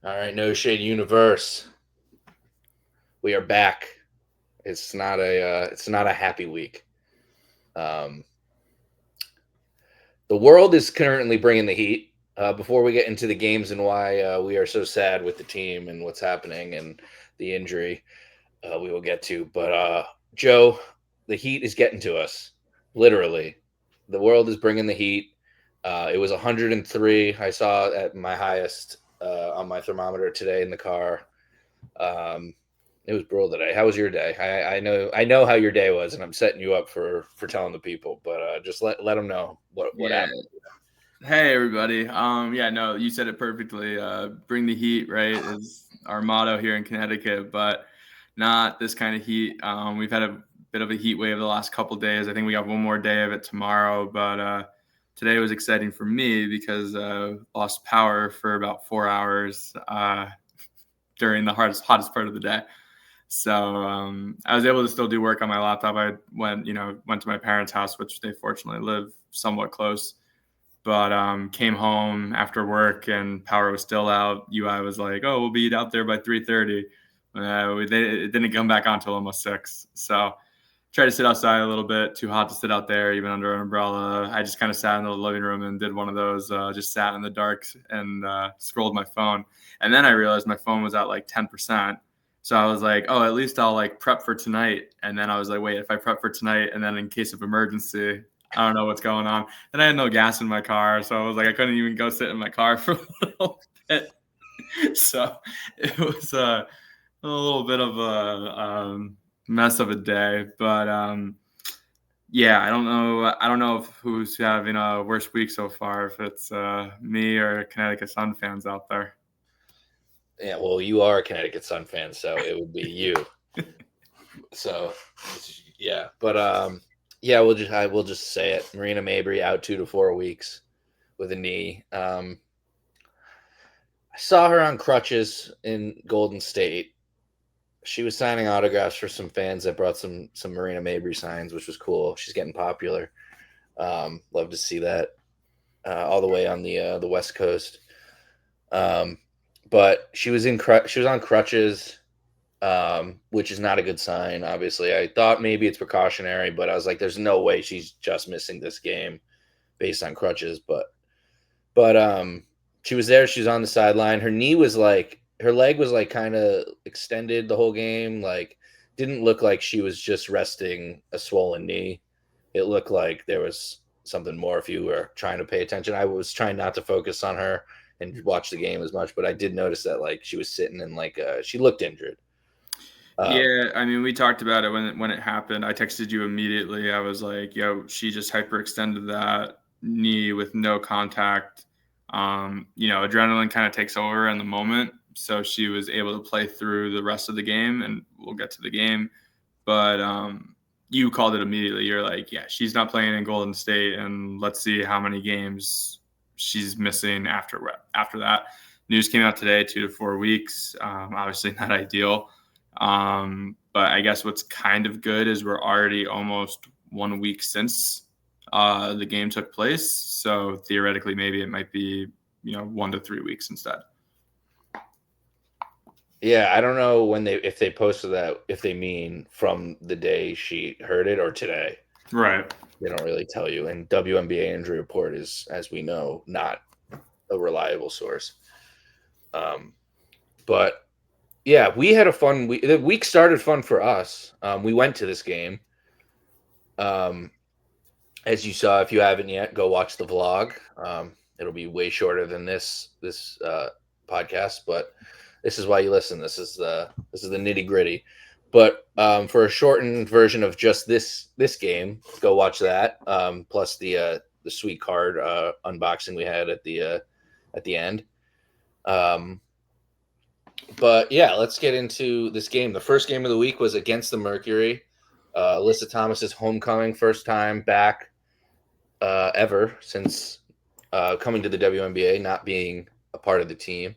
All right, No Shade Universe. We are back. It's not a happy week. Um, the world is currently bringing the heat. Before we get into the games and why we are so sad with the team and what's happening and the injury, we will get to. But Joe, the heat is getting to us. Literally, the world is bringing the heat. It was 103. I saw at my highest on my thermometer today in the car. Um, it was brutal today. How was your day? I know how your day was, and I'm setting you up for telling the people. But just let them know what Yeah. happened. Hey everybody. Yeah, no, you said it perfectly. Bring the heat, right? Is our motto here in Connecticut, but not this kind of heat. We've had a bit of a heat wave the last couple days. I think we got one more day of it tomorrow, but today was exciting for me because lost power for about 4 hours during the hottest part of the day. So I was able to still do work on my laptop. I went to my parents' house, which they fortunately live somewhat close. But came home after work and power was still out. UI was like, "Oh, we'll be out there by 3:30." It didn't come back on until almost 6. So tried to sit outside a little bit. Too hot to sit out there, even under an umbrella. I just kind of sat in the living room and did one of those. Just sat in the dark and scrolled my phone. And then I realized my phone was at like 10%. So I was like, oh, at least I'll like prep for tonight. And then I was like, wait, if I prep for tonight and then in case of emergency, I don't know what's going on. And I had no gas in my car. So I was like, I couldn't even go sit in my car for a little bit. So it was a little bit of a mess of a day. But yeah, I don't know if who's having a worse week so far, if it's me or Connecticut Sun fans out there. Yeah, well, you are a Connecticut Sun fan, so it would be you. So yeah, but yeah, we'll just say it. Marina Mabry out 2 to 4 weeks with a knee. I saw her on crutches in Golden State. She was signing autographs for some fans that brought some Marina Mabry signs, which was cool. She's getting popular. Love to see that all the way on the West Coast. Um, but she was on crutches, which is not a good sign. Obviously, I thought maybe it's precautionary, but I was like, "There's no way she's just missing this game based on crutches." But she was there. She was on the sideline. Her leg was like kind of extended the whole game. Like, didn't look like she was just resting a swollen knee. It looked like there was something more if you were trying to pay attention. I was trying not to focus on her and watch the game as much, but I did notice that like she was sitting and like she looked injured. Um, Yeah, I mean, we talked about it when it happened. I texted you immediately. I was like, "Yo, she just hyperextended that knee with no contact." Adrenaline kind of takes over in the moment, so she was able to play through the rest of the game, and we'll get to the game. But you called it immediately. You're like, "Yeah, she's not playing in Golden State, and let's see how many games she's missing after that." News came out today, 2 to 4 weeks. Obviously, not ideal. But I guess what's kind of good is we're already almost 1 week since the game took place. So theoretically, maybe it might be 1 to 3 weeks instead. yeah, I don't know when if they posted that if they mean from the day she heard it or today. Right. They don't really tell you. And WNBA injury report is, as we know, not a reliable source. Um, but yeah, we had a fun week. The week started fun for us. We went to this game. Um, as you saw, if you haven't yet, go watch the vlog. It'll be way shorter than this podcast, but this is why you listen. This is the nitty gritty. But for a shortened version of just this game, go watch that. Plus the sweet card unboxing we had at the end. Um, but yeah, let's get into this game. The first game of the week was against the Mercury. Alyssa Thomas's homecoming, first time back ever since coming to the WNBA, not being a part of the team.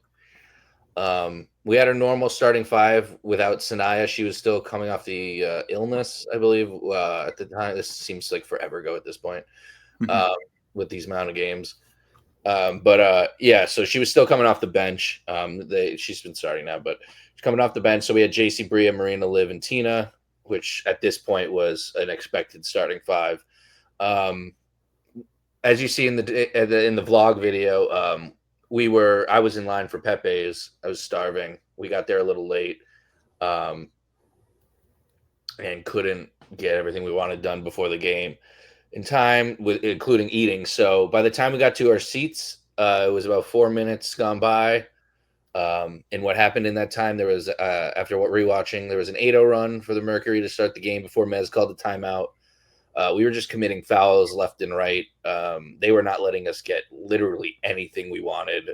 We had a normal starting five without Sanaya. She was still coming off the illness, I believe, at the time. This seems like forever ago at this point with these amount of games. Yeah, so she was still coming off the bench. She's been starting now, but she's coming off the bench. So we had JC, Bria, Marina, Liv, and Tina, which at this point was an expected starting five. Um, as you see in the vlog video, I was in line for Pepe's. I was starving. We got there a little late, um, and couldn't get everything we wanted done before the game in time, with including eating. So by the time we got to our seats, it was about 4 minutes gone by. And what happened in that time, there was after what rewatching, there was an 8-0 run for the Mercury to start the game before Mez called the timeout. We were just committing fouls left and right. They were not letting us get literally anything we wanted.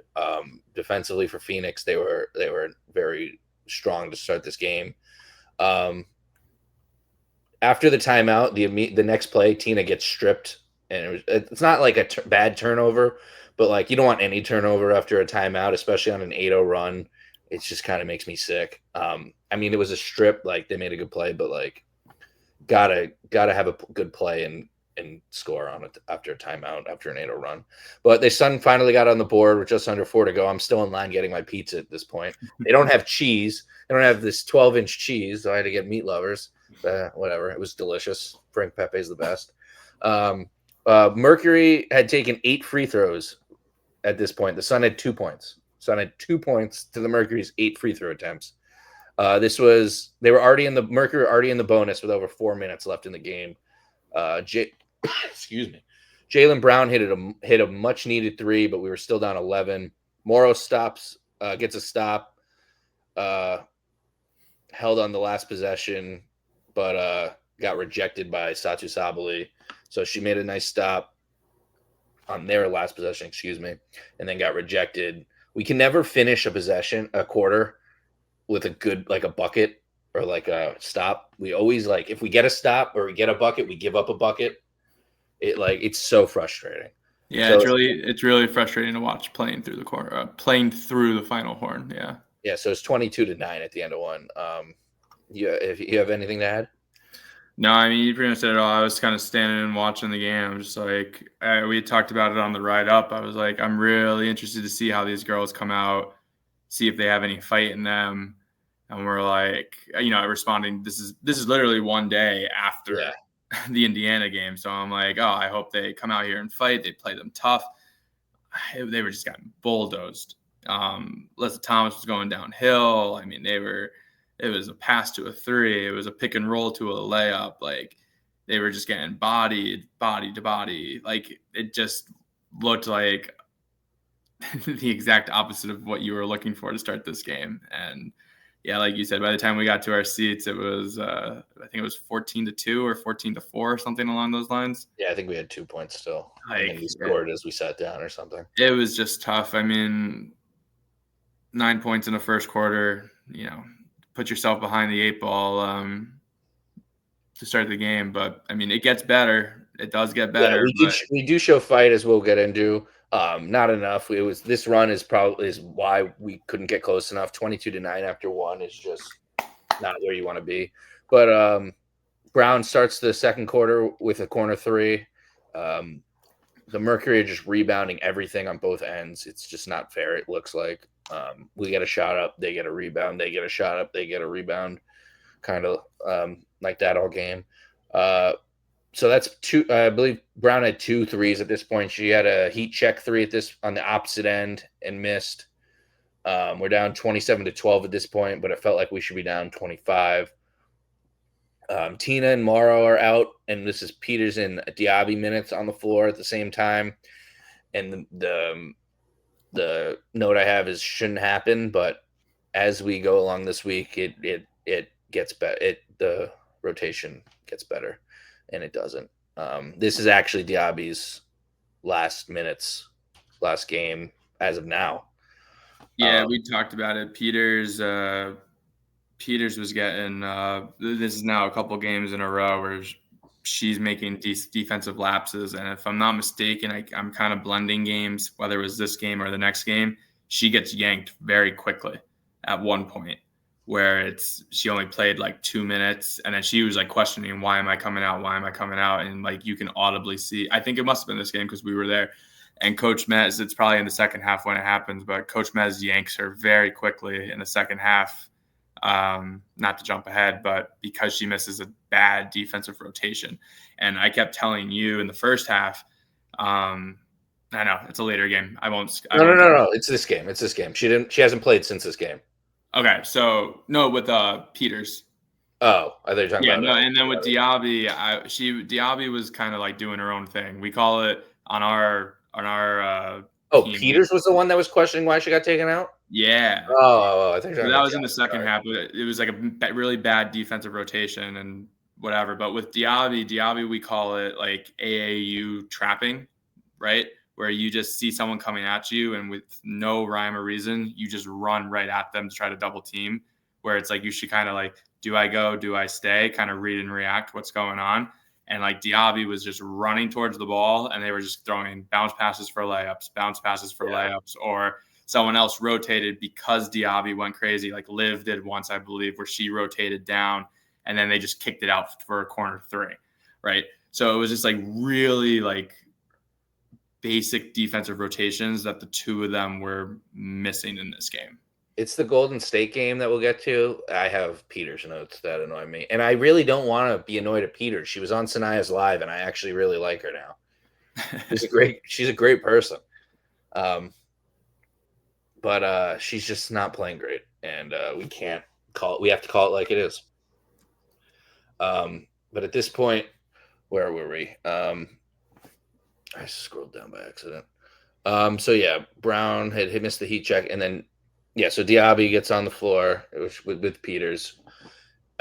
Defensively for Phoenix, they were very strong to start this game. After the timeout, the next play, Tina gets stripped, and it's not like a bad turnover, but like you don't want any turnover after a timeout, especially on an 8-0 run. It just kind of makes me sick. I mean, it was a strip, like they made a good play, but like gotta have a good play and score on it after a timeout after an 8-0 run. But they finally got on the board with just under 4 to go. I'm still in line getting my pizza at this point. They don't have cheese. They don't have this 12-inch cheese, so I had to get meat lovers. Whatever. It was delicious. Frank Pepe's the best. Mercury had taken 8 free throws at this point. The Sun had 2 points. Sun had 2 points to the Mercury's 8 free throw attempts. They were already in the Mercury already in the bonus with over 4 minutes left in the game. Excuse me. Jaylen Brown hit a much needed 3, but we were still down 11. Morrow gets a stop, held on the last possession, but got rejected by Satu Sabali. So she made a nice stop on their last possession, excuse me, and then got rejected. We can never finish a quarter with a good, like a bucket or like a stop. We always if we get a stop or we get a bucket, we give up a bucket. It's so frustrating. Yeah, so, it's really frustrating to watch playing through the final horn. Yeah. Yeah, so it's 22-9 at the end of one. If you have anything to add? No, I mean, you pretty much said it all. I was kind of standing and watching the game. I'm just like, we had talked about it on the ride up. I was like, I'm really interested to see how these girls come out, see if they have any fight in them. And we're like, responding. This is literally one day after the Indiana game. So I'm like, oh, I hope they come out here and fight. They play them tough. They were just getting bulldozed. Leslie Thomas was going downhill. I mean, it was a pass to a 3. It was a pick and roll to a layup. Like they were just getting body to body. Like it just looked like the exact opposite of what you were looking for to start this game. And yeah, like you said, by the time we got to our seats, it was I think it was 14-2 or 14-4, something along those lines. Yeah, I think we had 2 points still. Like, and we scored as we sat down or something. It was just tough. I mean, 9 points in the first quarter, put yourself behind the 8 ball to start the game. But I mean, it gets better. It does get better. Yeah, we do show fight, as we'll get into. Not enough. This run is why we couldn't get close enough. 22-9 after one is just not where you want to be. But Brown starts the second quarter with a corner 3. The Mercury are just rebounding everything on both ends. It's just not fair. It looks like we get a shot up, they get a rebound. They get a shot up, they get a rebound. Kind of like that all game. So that's 2. I believe Brown had 2 threes at this point. She had a heat check 3 on the opposite end and missed. We're down 27-12 at this point, but it felt like we should be down 25. Tina and Morrow are out, and this is Peters and Diaby minutes on the floor at the same time. And the note I have is shouldn't happen, but as we go along this week, it gets better. The rotation gets better, and it doesn't. This is actually Diaby's last game as of now. Yeah, we talked about it. Peters was getting this is now a couple games in a row where she's making defensive lapses, and if I'm not mistaken, I'm kind of blending games, whether it was this game or the next game. She gets yanked very quickly at one point, where she only played like 2 minutes, and then she was like questioning, why am I coming out, and like you can audibly see, I think it must have been this game because we were there, And Coach Mez, it's probably in the second half when it happens, but Coach Mez yanks her very quickly in the second half. Not to jump ahead, but because she misses a bad defensive rotation. And I kept telling you in the first half, I know it's a later game. I won't. No. It's this game. It's this game. She hasn't played since this game. Okay, so no, with Peters. Oh, I thought you were talking about. No, and then with Diaby, Diaby was kind of like doing her own thing. We call it on our team. Peters was the one that was questioning why she got taken out. Yeah. I think that was in the second half. It was like a really bad defensive rotation and whatever. But with Diaby, we call it like AAU trapping, right? Where you just see someone coming at you and with no rhyme or reason, you just run right at them to try to double team. Where it's like you should kind of like, do I go? Do I stay? Kind of read and react what's going on. And like Diaby was just running towards the ball, and they were just throwing bounce passes for layups, or someone else rotated because Diaby went crazy. Like Liv did once, I believe, where she rotated down, and then they just kicked it out for a corner three, right? So it was just like really like basic defensive rotations that the two of them were missing in this game. It's the Golden State game that we'll get to. I have Peters notes that annoy me. And I really don't want to be annoyed at Peters. She was on Sanaya's Live, and I actually really like her now. She's a great person. But she's just not playing great. And we can't call it. We have to call it like it is. But at this point, where were we? I scrolled down by accident. So yeah, Brown had missed the heat check, and then so Diaby gets on the floor with Peters.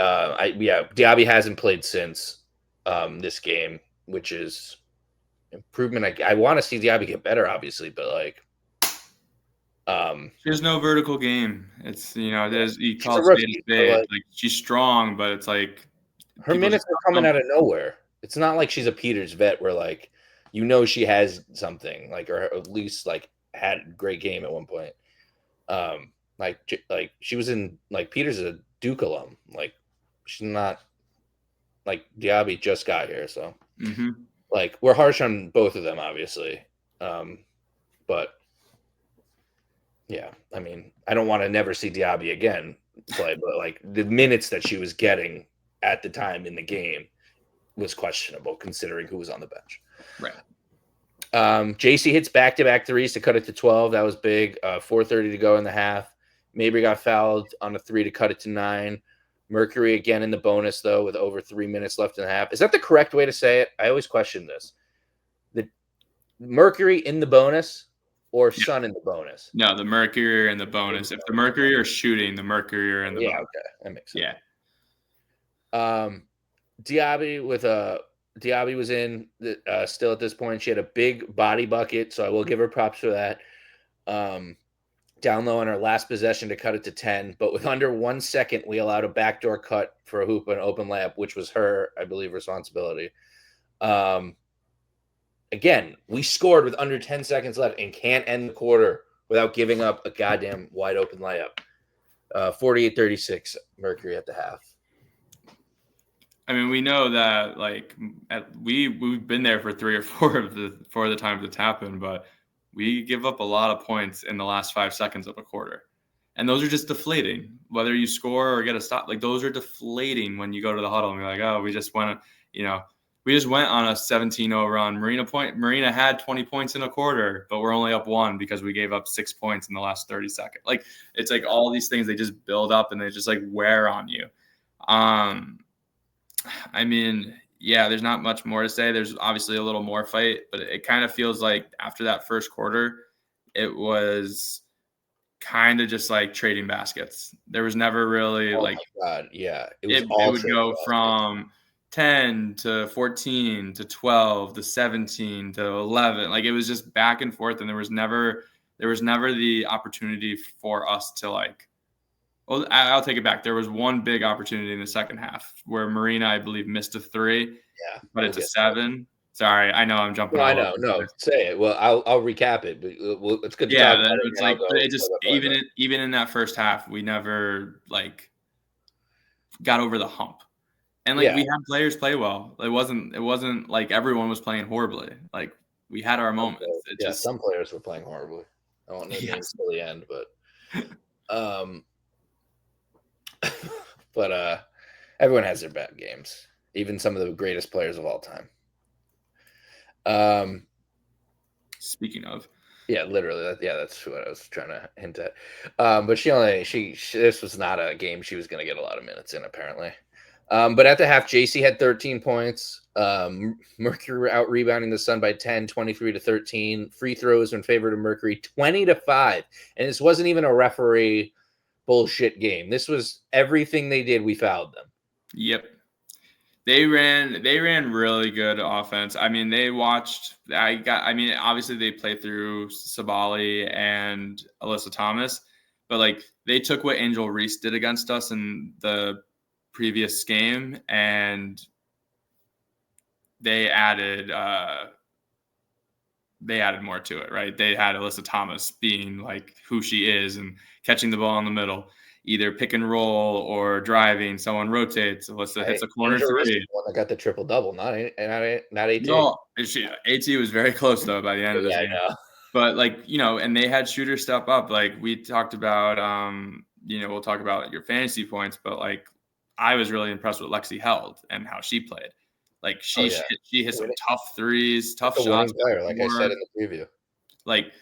Diaby hasn't played since this game, which is improvement. I want to see Diaby get better, obviously, but like, there's no vertical game. It's you call it spade. Like she's strong, but it's like her minutes are coming out of nowhere. It's not like she's a Peters vet where like she has something like, or at least like had a great game at one point. Like she was in like Peters is a Duke alum. Like she's not like Diaby just got here, so like we're harsh on both of them, obviously. But yeah, I mean, I don't want to never see Diaby again play, but like the minutes that she was getting at the time in the game was questionable considering who was on the bench. Right. JC hits back-to-back threes to cut it to 12. That was big. 4:30 to go in the half. Mabry got fouled on a 3 to cut it to 9. Mercury again in the bonus, though, with over 3 minutes left in the half. Is that the correct way to say it? I always question this. The Mercury in the bonus or Sun in the bonus? No, the Mercury in the bonus. If the Mercury are shooting, the Mercury are in the bonus. Yeah, okay. That makes sense. Yeah. Diaby was in still at this point. She had a big body bucket, so I will give her props for that. Down low on her last possession to cut it to 10, but with under 1 second, we allowed a backdoor cut for a hoop and open layup, which was her, I believe, responsibility. Again, we scored with under 10 seconds left and can't end the quarter without giving up a goddamn wide open layup. 48-36, Mercury at the half. I mean, we know that like we've been there for 3 or 4 of the times it's happened, but we give up a lot of points in the last 5 seconds of a quarter, and those are just deflating. Whether you score or get a stop, like those are deflating when you go to the huddle and you're like, oh, we just went on a 17-0 run. Marina had 20 points in a quarter, but we're only up 1 because we gave up 6 points in the last 30 seconds. Like it's like all these things, they just build up and they just like wear on you. I mean, yeah, there's not much more to say. There's obviously a little more fight, but it kind of feels like after that first quarter, it was kind of just like trading baskets. There was never really my God, yeah. It would go from 10 to 14 to 12 to 17 to 11. Like it was just back and forth, and there was never the opportunity for us to like. Well, I'll take it back. There was one big opportunity in the second half where Marina, I believe, missed a 3. Yeah, but it's a 7. Sorry, I know I'm jumping. No, I know. No, say it. Well, I'll recap it. But it's good to talk about it. It's like, but it just even in that first half, we never like got over the hump, and like we had players play well. It wasn't like everyone was playing horribly. Like We had our moments. It just some players were playing horribly. I won't name names till the end, but but everyone has their bad games, even some of the greatest players of all time. Speaking of, yeah, literally, that's what I was trying to hint at. But she this was not a game she was going to get a lot of minutes in, apparently. But at the half, JC had 13 points. Mercury out rebounding the Sun by 10, 23-13. Free throws in favor of Mercury, 20-5. And this wasn't even a referee bullshit game. This was everything they did. We fouled them. Yep. They ran really good offense. I mean, obviously they played through Sabali and Alyssa Thomas, but like they took what Angel Reese did against us in the previous game and they added more to it, right? They had Alyssa Thomas being like who she is and catching the ball in the middle, either pick and roll or driving. Someone rotates. Alyssa hits a corner three. One that got the triple double, not AT. No, AT was very close though by the end of this game. I know. But like and they had shooters step up. Like we talked about, we'll talk about your fantasy points, but like I was really impressed with Lexi Held and how she played. Like she hit some tough threes, tough shots. Player, like I said in the preview. Like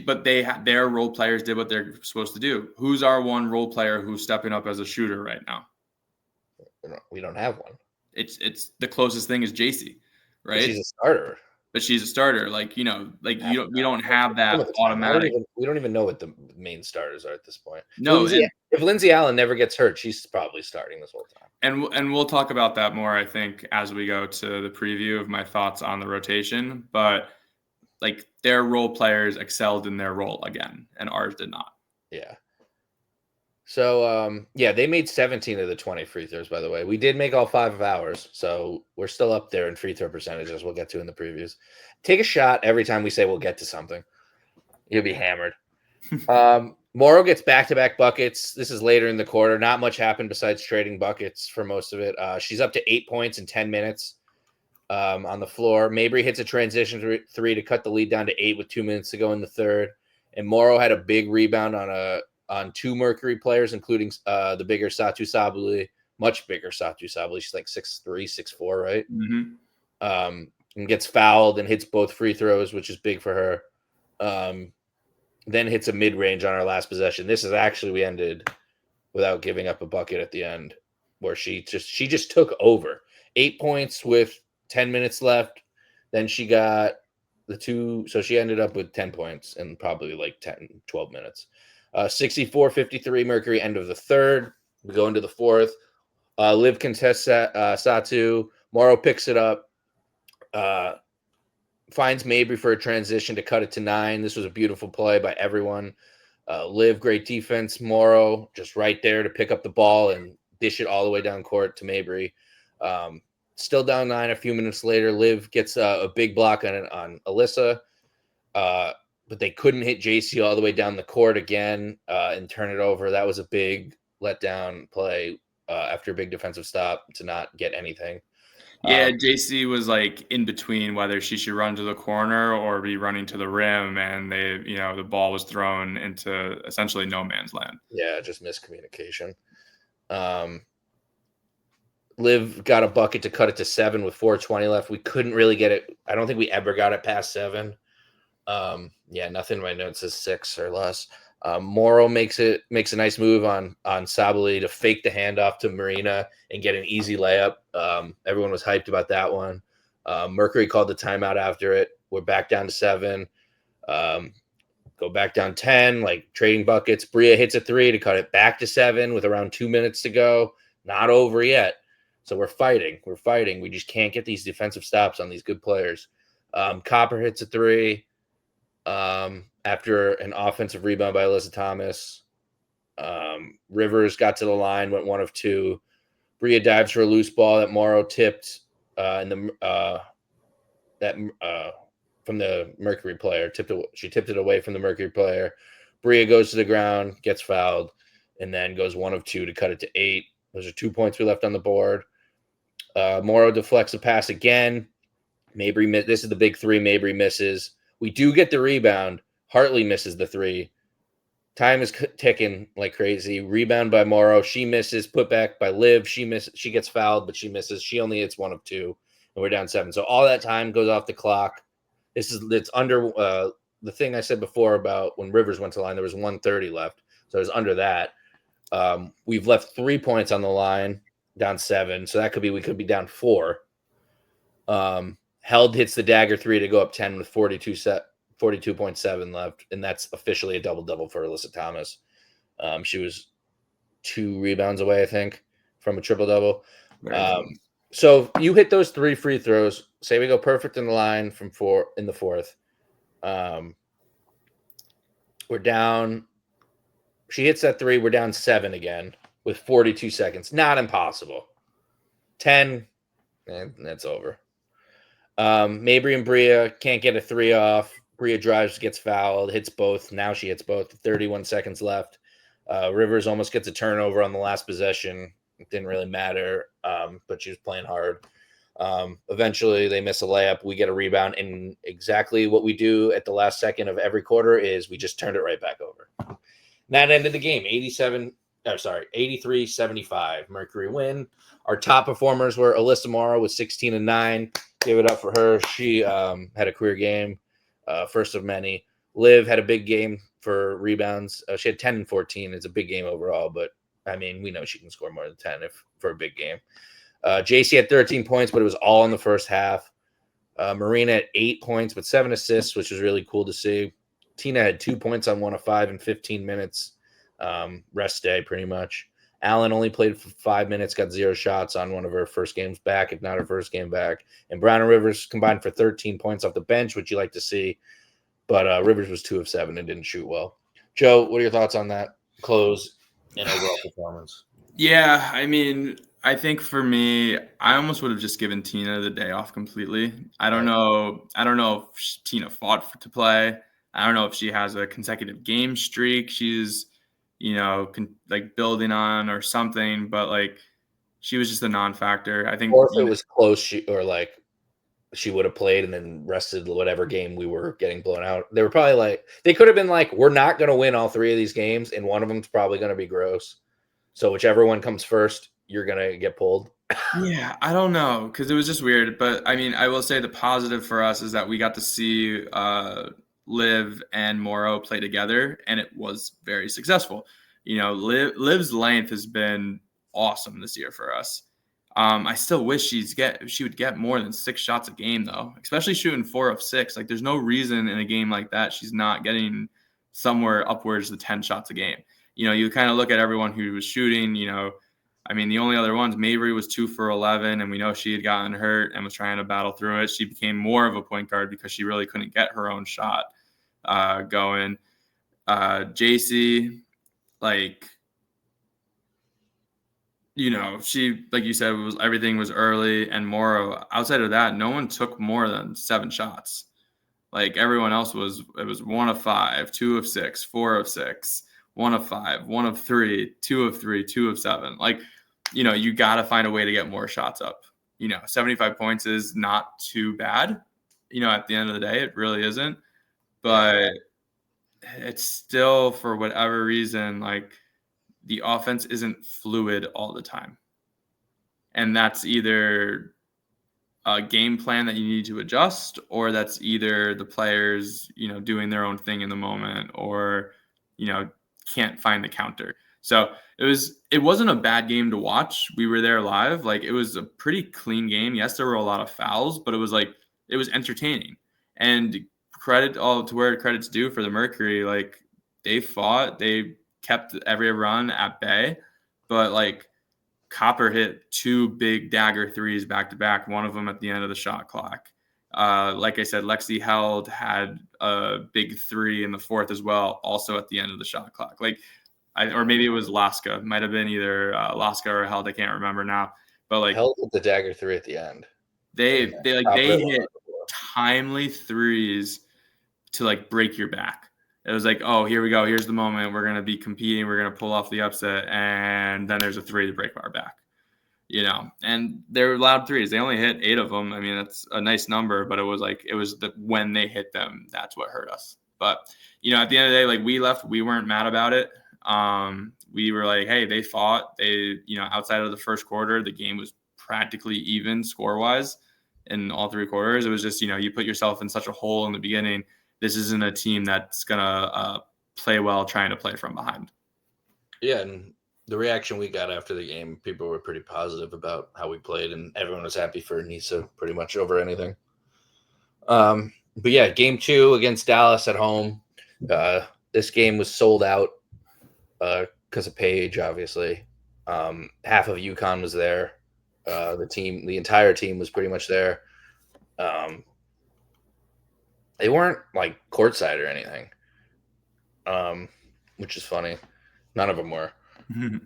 but their role players did what they're supposed to do. Who's our one role player who's stepping up as a shooter right now? We don't have one. It's the closest thing is JC, right? But she's a starter. But she's a starter. Like, we don't have that automatic. We don't even know what the main starters are at this point. No, if Lindsay Allen never gets hurt, she's probably starting this whole time. And we'll talk about that more, I think, as we go to the preview of my thoughts on the rotation. But like their role players excelled in their role again, and ours did not. Yeah. So, they made 17 of the 20 free throws, by the way. We did make all 5 of ours, so we're still up there in free throw percentages. We'll get to in the previews. Take a shot every time we say we'll get to something. You'll be hammered. Morrow gets back-to-back buckets. This is later in the quarter. Not much happened besides trading buckets for most of it. She's up to 8 points in 10 minutes on the floor. Mabry hits a transition 3 to cut the lead down to 8 with 2 minutes to go in the third. And Morrow had a big rebound on 2 Mercury players, including the bigger Satu Sabali, much bigger Satu Sabali. She's like 6'3", 6'4", right? Mm-hmm. And gets fouled and hits both free throws, which is big for her. Then hits a mid-range on our last possession. This is actually, we ended without giving up a bucket at the end, where she just took over. 8 points with 10 minutes left. Then she got the 2, so she ended up with 10 points in probably like 10, 12 minutes. 64-53 Mercury, end of the third. We go into the fourth. Liv contests Satu. Morrow picks it up. Finds Mabry for a transition to cut it to 9. This was a beautiful play by everyone. Liv, great defense. Morrow just right there to pick up the ball and dish it all the way down court to Mabry. Still down 9 a few minutes later. Liv gets a big block on Alyssa. But they couldn't hit JC all the way down the court again and turn it over. That was a big letdown play after a big defensive stop to not get anything. Yeah, JC was like in between whether she should run to the corner or be running to the rim, and the ball was thrown into essentially no man's land. Yeah, just miscommunication. Liv got a bucket to cut it to 7 with 4:20 left. We couldn't really get it. I don't think we ever got it past 7. Nothing in my notes says 6 or less. Morrow makes a nice move on Sabali to fake the handoff to Marina and get an easy layup. Everyone was hyped about that one. Mercury called the timeout after it. We're back down to 7. Go back down 10, like trading buckets. Bria hits a 3 to cut it back to 7 with around 2 minutes to go. Not over yet. So we're fighting. We just can't get these defensive stops on these good players. Copper hits a 3. After an offensive rebound by Alyssa Thomas. Rivers got to the line, went 1 of 2. Bria dives for a loose ball that Morrow tipped from the Mercury player. She tipped it away from the Mercury player. Bria goes to the ground, gets fouled, and then goes 1 of 2 to cut it to 8. Those are 2 points we left on the board. Morrow deflects a pass again. Mabry, this is the big three. Mabry misses. We do get the rebound. Hartley misses the three. Time is ticking like crazy. Rebound by Morrow. She misses. Put back by Liv. She gets fouled, but she misses. She only hits 1 of 2, and we're down 7. So all that time goes off the clock. It's under the thing I said before about when Rivers went to the line. There was 1:30 left, so it was under that. We've left 3 points on the line, down 7. So that could be we could be down 4. Held hits the dagger 3 to go up 10 with 42.7 left, and that's officially a double-double for Alyssa Thomas. She was 2 rebounds away, I think, from a triple-double. So you hit those 3 free throws. Say we go perfect in the line from 4 in the fourth. We're down. She hits that 3. We're down 7 again with 42 seconds. Not impossible. 10, and that's over. Mabry and Bria can't get a 3 off. Bria drives, gets fouled, hits both. Now she hits both. 31 seconds left. Rivers almost gets a turnover on the last possession. It didn't really matter, but she was playing hard. Eventually, they miss a layup. We get a rebound, and exactly what we do at the last second of every quarter is we just turned it right back over. And that ended the game, 83-75. Mercury win. Our top performers were Alyssa Morrow with 16 and 9. Give it up for her. She had a career game, first of many. Liv had a big game for rebounds. She had 10 and 14. It's a big game overall, but I mean, we know she can score more than 10 for a big game. JC had 13 points, but it was all in the first half. Marina had 8 points, but 7 assists, which was really cool to see. Tina had 2 points on 1 of 5 in 15 minutes. Rest day, pretty much. Allen only played for 5 minutes, got 0 shots on one of her first games back, if not her first game back. And Brown and Rivers combined for 13 points off the bench, which you like to see. But Rivers was 2 of 7 and didn't shoot well. Joe, what are your thoughts on that close and overall performance? Yeah, I mean, I think for me, I almost would have just given Tina the day off completely. I don't know if Tina fought to play. I don't know if she has a consecutive game streak she's, like building on or something, but like she was just a non-factor. I think, or if it was close, she would have played and then rested whatever game we were getting blown out. They were probably they could have been we're not going to win all 3 of these games, and one of them's probably going to be gross. So whichever one comes first, you're going to get pulled. Yeah, I don't know, because it was just weird. But I mean, I will say the positive for us is that we got to see Liv and Morrow play together, and it was very successful. Liv's length has been awesome this year for us. I still wish she would get more than 6 shots a game, though, especially shooting 4 of 6. Like, there's no reason in a game like that she's not getting somewhere upwards of 10 shots a game. You kind of look at everyone who was shooting, I mean, the only other ones, Mabry was 2 for 11, and we know she had gotten hurt and was trying to battle through it. She became more of a point guard because she really couldn't get her own shot going. JC, she, like you said, everything was early, and Morrow, outside of that, no one took more than 7 shots. Like, everyone else it was 1 of 5, 2 of 6, 4 of 6, 1 of 5, 1 of 3, 2 of 3, 2 of 7. Like, you got to find a way to get more shots up. 75 points is not too bad. At the end of the day, it really isn't. But it's still, for whatever reason, the offense isn't fluid all the time. And that's either a game plan that you need to adjust, or that's either the players, doing their own thing in the moment, or, can't find the counter. So it wasn't a bad game to watch. We were there live. It was a pretty clean game. Yes, there were a lot of fouls, but it was entertaining. And credit all to where credit's due for the Mercury. They fought, they kept every run at bay, but Copper hit 2 big dagger threes back to back, one of them at the end of the shot clock. Like I said, Lexi had a big 3 in the fourth as well, also at the end of the shot clock. Or maybe it was Laska. It might have been either Laska or Held. I can't remember now. But Held with the dagger 3 at the end. They hit timely threes to break your back. It was oh, here we go. Here's the moment. We're gonna be competing. We're gonna pull off the upset, and then there's a 3 to break our back. and they're allowed threes. They only hit 8 of them. I mean, that's a nice number, but it was when they hit them, that's what hurt us. But, at the end of the day, like, we left, we weren't mad about it. We were like, hey, they fought. Outside of the first quarter, the game was practically even score-wise in all 3 quarters. It was just, you put yourself in such a hole in the beginning. This isn't a team that's going to play well trying to play from behind. Yeah, and the reaction we got after the game, people were pretty positive about how we played, and everyone was happy for Nisa pretty much over anything. But yeah, game 2 against Dallas at home. This game was sold out because of Paige, obviously. Half of UConn was there. The entire team was pretty much there. They weren't like courtside or anything, which is funny. None of them were. Did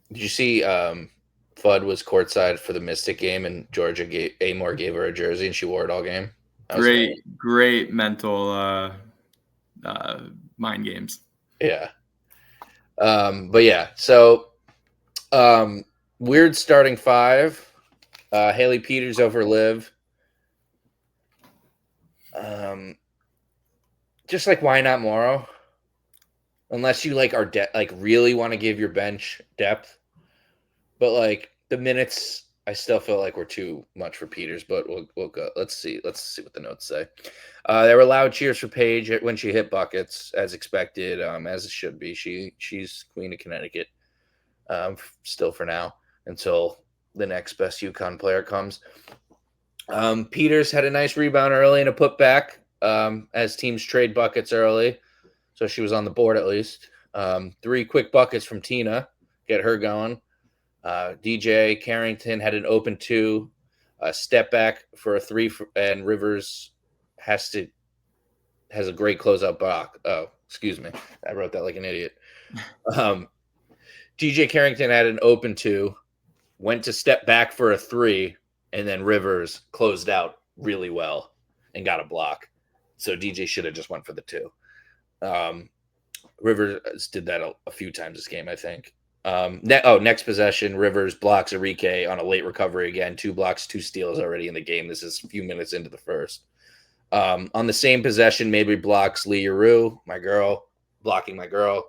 you see Fudd was courtside for the Mystic game, and Georgia Amor gave her a jersey, and she wore it all game? Great mental mind games. Yeah. But yeah, so weird starting 5. Haley Peters over Liv. Just like, why not Morrow? Unless you really want to give your bench depth. But like the minutes, I still feel like we're too much for Peters. But we'll go. Let's see what the notes say. There were loud cheers for Paige when she hit buckets, as expected, as it should be. She's Queen of Connecticut, still for now, until the next best UConn player comes. Peters had a nice rebound early and a putback, as teams trade buckets early. So she was on the board at least. 3 quick buckets from Tina, get her going. DJ Carrington had an open 2, a step back for a 3, and Rivers has a great closeout block. Oh, excuse me. I wrote that like an idiot. DJ Carrington had an open 2, went to step back for a 3, and then Rivers closed out really well and got a block. So DJ should have just went for the 2. Rivers did that a few times this game, I think. Next possession, Rivers blocks Enrique on a late recovery again. 2 blocks, 2 steals already in the game. This is a few minutes into the first. On the same possession, Mabry blocks Lee Yaroo, blocking my girl.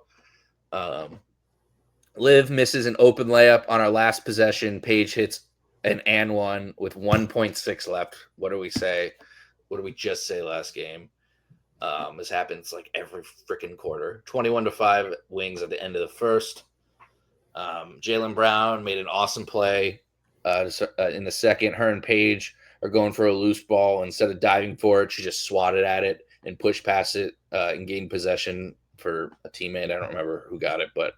Liv misses an open layup on our last possession. Paige hits an and one with 1.6 left. What do we say? What did we just say last game? This happens like every freaking quarter. 21-5 Wings at the end of the first. Jaylen Brown made an awesome play in the second. Her and Paige are going for a loose ball. Instead of diving for it, she just swatted at it and pushed past it and gained possession for a teammate. I don't remember who got it, but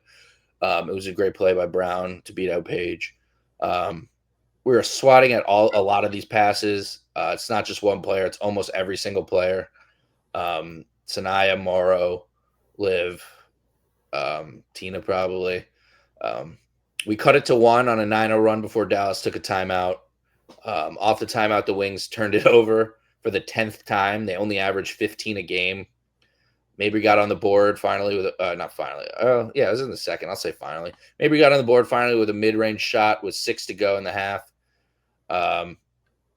it was a great play by Brown to beat out Paige. We were swatting at a lot of these passes. It's not just one player. It's almost every single player. Sanaya, Morrow, Liv, Tina probably. We cut it to 1 on a 9-0 run before Dallas took a timeout. Off the timeout, the Wings turned it over for the 10th time. They only averaged 15 a game. Mabry got on the board finally with not finally. Oh, yeah, it was in the second. I'll say finally. Mabry got on the board finally with a mid-range shot with 6 to go in the half.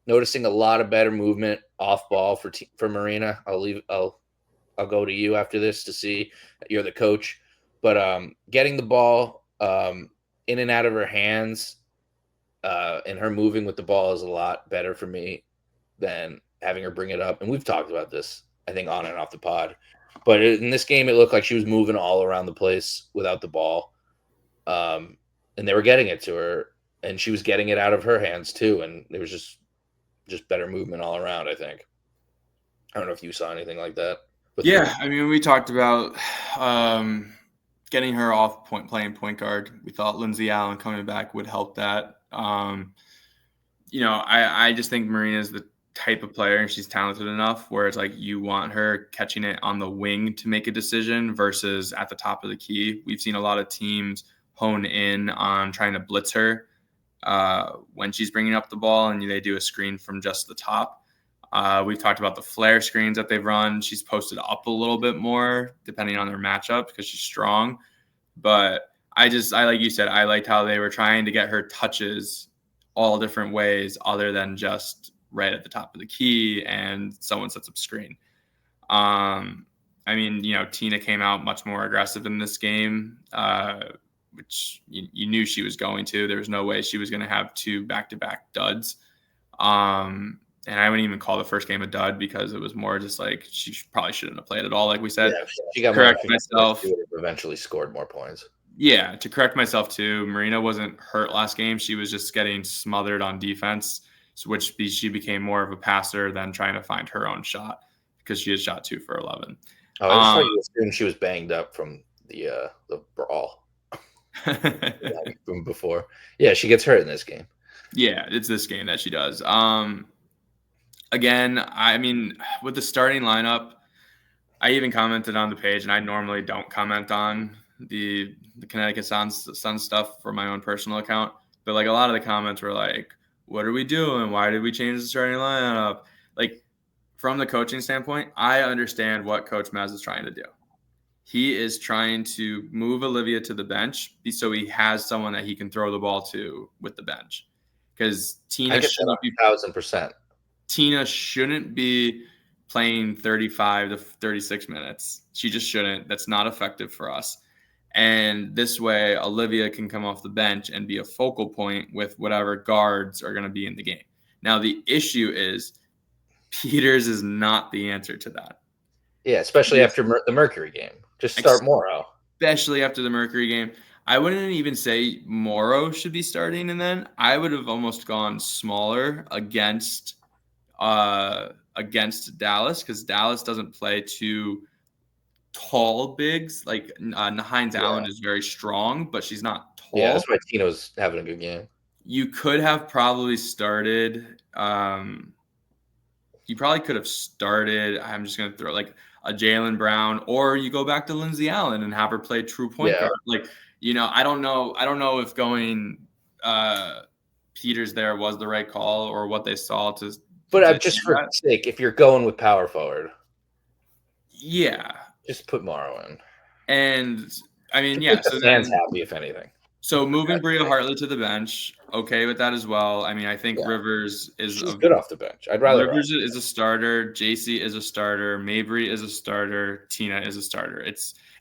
Noticing a lot of better movement off ball for Marina. I'll go to you after this to see. You're the coach, but getting the ball in and out of her hands and her moving with the ball is a lot better for me than having her bring it up. And we've talked about this, I think, on and off the pod. But in this game, it looked like she was moving all around the place without the ball. And they were getting it to her, and she was getting it out of her hands too. And there was just better movement all around, I think. I don't know if you saw anything like that. Yeah, I mean, we talked about getting her off playing point guard. We thought Lindsay Allen coming back would help that. I just think Marina's the type of player, and she's talented enough where it's like you want her catching it on the wing to make a decision versus at the top of the key. We've seen a lot of teams hone in on trying to blitz her when she's bringing up the ball, and they do a screen from just the top. We've talked about the flare screens that they've run. She's posted up a little bit more depending on their matchup because she's strong. But I like you said, I liked how they were trying to get her touches all different ways other than just right at the top of the key and someone sets up screen. I mean, Tina came out much more aggressive in this game, which you knew she was going to. There was no way she was going to have 2 back-to-back duds. And I wouldn't even call the first game a dud because it was more just like she probably shouldn't have played at all, like we said. Yeah, she got Correct more myself. She would have eventually scored more points. Yeah, to correct myself too, Marina wasn't hurt last game. She was just getting smothered on defense, which she became more of a passer than trying to find her own shot because she had shot 2 for 11. Oh, I just thought you assumed she was banged up from the brawl from before. Yeah, she gets hurt in this game. Yeah, it's this game that she does. Again, I mean, with the starting lineup, I even commented on the page, and I normally don't comment on the Connecticut Sun stuff for my own personal account. But like a lot of the comments were like, "What are we doing? Why did we change the starting lineup?" Like from the coaching standpoint, I understand what Coach Maz is trying to do. He is trying to move Olivia to the bench so he has someone that he can throw the ball to with the bench. Because Tina shouldn't be 1,000%. Tina shouldn't be playing 35 to 36 minutes. She just shouldn't. That's not effective for us. And this way, Olivia can come off the bench and be a focal point with whatever guards are going to be in the game. Now, the issue is Peters is not the answer to that. Yeah, especially after the Mercury game. Just start Morrow. Especially after the Mercury game. I wouldn't even say Morrow should be starting, and then I would have almost gone smaller against Dallas because Dallas doesn't play too tall bigs. Like Hines Allen is very strong, but she's not tall. Yeah, that's why Tino's having a good game. You could have probably started. You probably could have started. I'm just gonna throw like a Jaylen Brown, or you go back to Lindsay Allen and have her play true point guard. Like I don't know if going Peters there was the right call or what they saw to. But just for sake, if you're going with power forward, yeah, just put Morrow in. And I mean, yeah, so Dan's happy if anything. So moving Bria Hartley to the bench, okay with that as well. I mean, I think Rivers is good off the bench. I'd rather Rivers is a starter, JC is a starter, Mabry is a starter, Tina is a starter.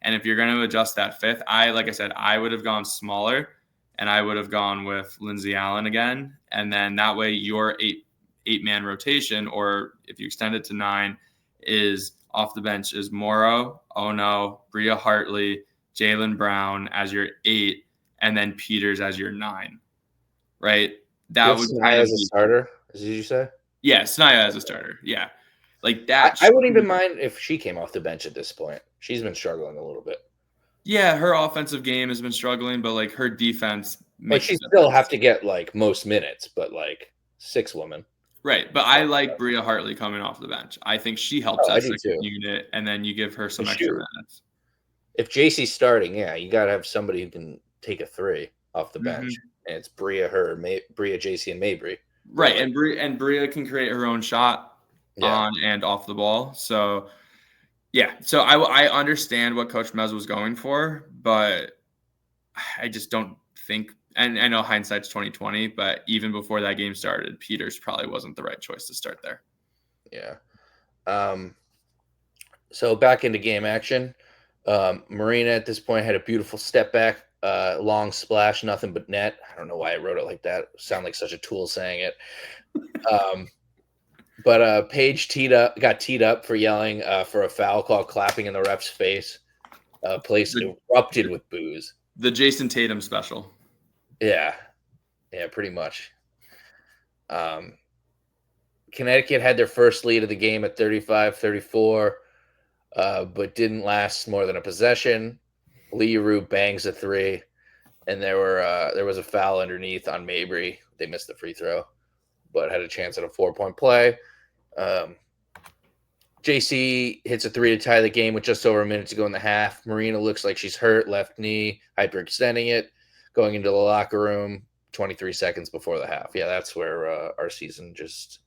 And if you're going to adjust that fifth, like I said, I would have gone smaller, and I would have gone with Lindsay Allen again, and then that way your eight-man rotation, or if you extend it to 9, is off the bench is Morrow, Bria Hartley, Jaylen Brown as your 8, and then Peters as your 9, right? That would Sanaya as a starter, did you say? Yeah, Sanaya as a starter. Yeah, like that. I wouldn't even mind if she came off the bench at this point. She's been struggling a little bit. Yeah, her offensive game has been struggling, but like her defense makes she still have to get like most minutes, but like 6 women. Right, but I like Bria Hartley coming off the bench. I think she helps that second unit, and then you give her some extra minutes. If JC's starting, you got to have somebody who can take a 3 off the bench, and it's Bria, JC, and Mabry. Right, and Bria can create her own shot on and off the ball. So, yeah, so I understand what Coach Mez was going for, but I just don't think. And I know hindsight's 2020, but even before that game started, Peters probably wasn't the right choice to start there. Yeah. So back into game action. Marina at this point had a beautiful step back, long splash, nothing but net. I don't know why I wrote it like that. Sound like such a tool saying it. But Paige got teed up for yelling for a foul call, clapping in the ref's face. Place erupted with boos. The Jason Tatum special. Yeah, pretty much. Connecticut had their first lead of the game at 35-34, but didn't last more than a possession. Leroux bangs a 3, and there was a foul underneath on Mabry. They missed the free throw, but had a chance at a 4-point play. JC hits a 3 to tie the game with just over a minute to go in the half. Marina looks like she's hurt, left knee, hyperextending it. Going into the locker room 23 seconds before the half. Yeah, that's where our season just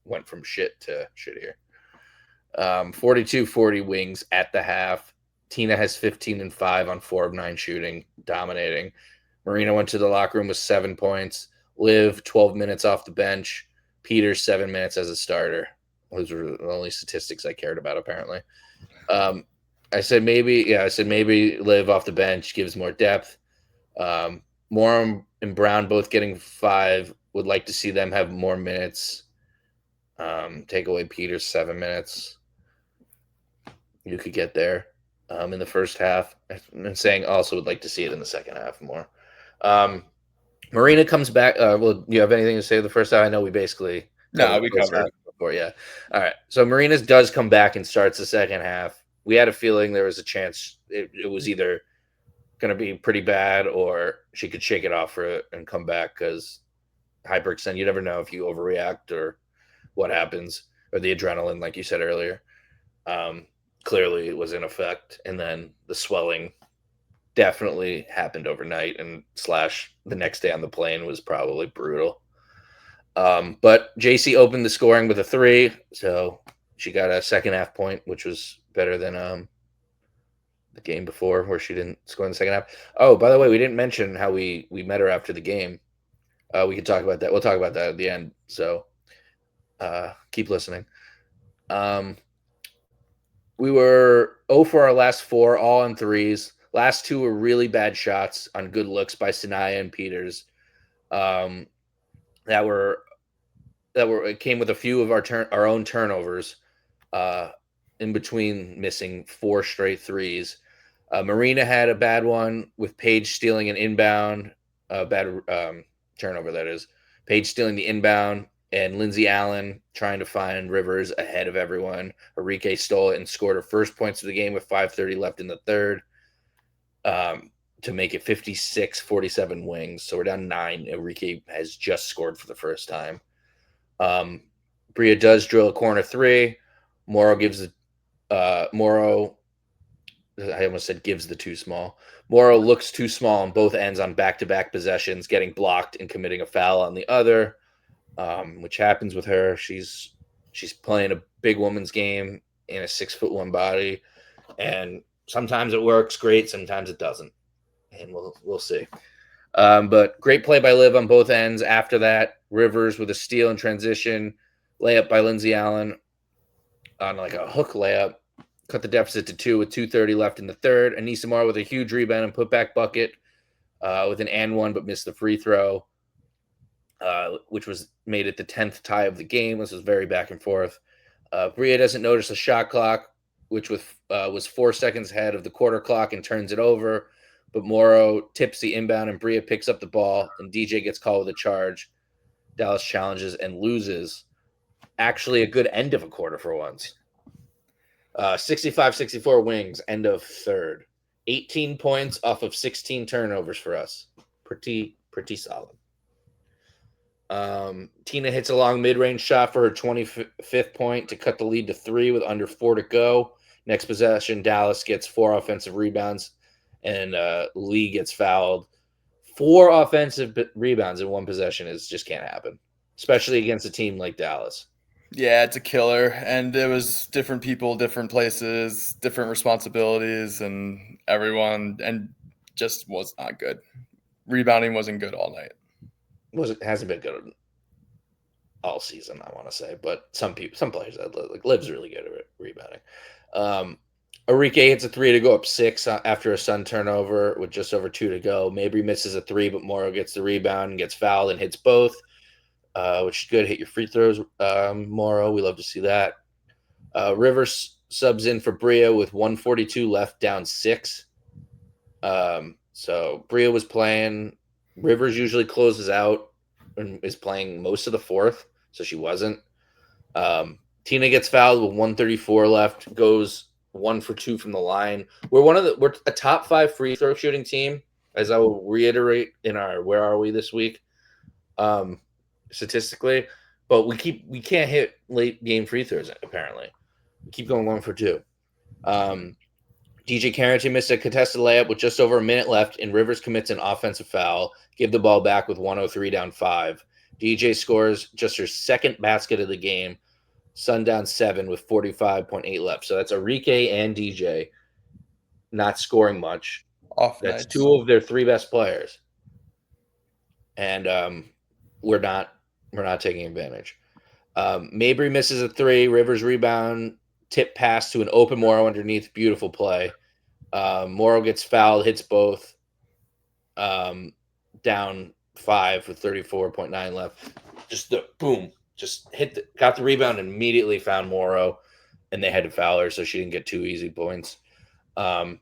went from shit to shittier. 42-40 Wings at the half. Tina has 15 and 5 on 4 of 9 shooting. dominating. Marina went to the locker room with 7 points. Liv, 12 minutes off the bench. Peters, 7 minutes as a starter. Those were the only statistics I cared about, apparently. I said maybe Liv off the bench gives more depth. Moore and Brown both getting 5. Would like to see them have more minutes. Take away Peters 7 minutes. You could get there in the first half. And saying also would like to see it in the second half more. Marina comes back. Well, do you have anything to say the first half? I know we basically No, we the first covered. half before. Yeah. All right. So Marina's does come back and starts the second half. We had a feeling there was a chance it was either going to be pretty bad or she could shake it off for it and come back because hyperextend. You never know if you overreact or what happens or the adrenaline, like you said earlier. Clearly it was in effect, and then the swelling definitely happened overnight, and / the next day on the plane was probably brutal. But JC opened the scoring with a 3, so she got a second half point, which was better than the game before where she didn't score in the second half. Oh, by the way, we didn't mention how we met her after the game. We could talk about that. We'll talk about that at the end. So keep listening. We were 0 for our last 4, all on 3s. Last 2 were really bad shots on good looks by Sanaya and Peters. It came with a few of our own turnovers. In between missing 4 straight 3s. Marina had a bad one with Paige stealing an inbound, bad turnover, that is. Paige stealing the inbound, and Lindsay Allen trying to find Rivers ahead of everyone. Enrique stole it and scored her first points of the game with 5:30 left in the third to make it 56-47 Wings. So we're down 9. Enrique has just scored for the first time. Bria does drill a corner 3. Morrow gives Morrow, I almost said gives the too small. Morrow looks too small on both ends on back-to-back possessions, getting blocked and committing a foul on the other, which happens with her. She's playing a big woman's game in a 6'1" body, and sometimes it works great, sometimes it doesn't, and we'll see. But great play by Liv on both ends. After that, Rivers with a steal in transition, layup by Lindsay Allen on like a hook layup, cut the deficit to 2 with 2:30 left in the third. Anissa Marr with a huge rebound and putback bucket with an and one, but missed the free throw, which was made it the 10th tie of the game. This was very back and forth. Bria doesn't notice the shot clock, which was 4 seconds ahead of the quarter clock, and turns it over. But Morrow tips the inbound, and Bria picks up the ball, and DJ gets called with a charge. Dallas challenges and loses. Actually, a good end of a quarter for once. 65-64 Wings, end of third. 18 points off of 16 turnovers for us. Pretty solid. Tina hits a long mid-range shot for her 25th point to cut the lead to 3 with under 4 to go. Next possession, Dallas gets 4 offensive rebounds, and Lee gets fouled. 4 offensive rebounds in one possession just can't happen, especially against a team like Dallas. Yeah, it's a killer, and it was different people, different places, different responsibilities, and everyone, and just was not good. Rebounding wasn't good all night. Hasn't been good all season, I want to say, but some players like Liv's really good at rebounding. Enrique hits a 3 to go up 6 after a Sun turnover with just over 2 to go. Mabry misses a 3, but Morrow gets the rebound and gets fouled and hits both. Which is good. Hit your free throws, Morrow. We love to see that. Rivers subs in for Bria with 1:42 left, down 6. So Bria was playing. Rivers usually closes out and is playing most of the fourth, so she wasn't. Tina gets fouled with 1:34 left, goes 1 for 2 from the line. We're a top 5 free throw shooting team, as I will reiterate in our Where Are We this week. Statistically, but we can't hit late game free throws. Apparently, we keep going 1 for 2. DJ Carrington missed a contested layup with just over a minute left, and Rivers commits an offensive foul. Give the ball back with 1:03 down 5. DJ scores just her second basket of the game. Sun down 7 with 45.8 left. So that's Enrique and DJ not scoring much. Off That's nights. 2 of their 3 best players. And we're not taking advantage. Mabry misses a 3, Rivers rebound, tip pass to an open Morrow underneath, beautiful play. Morrow gets fouled, hits both. Down 5 with 34.9 left. Just the boom, just got the rebound and immediately found Morrow, and they had to foul her, so she didn't get 2 easy points. The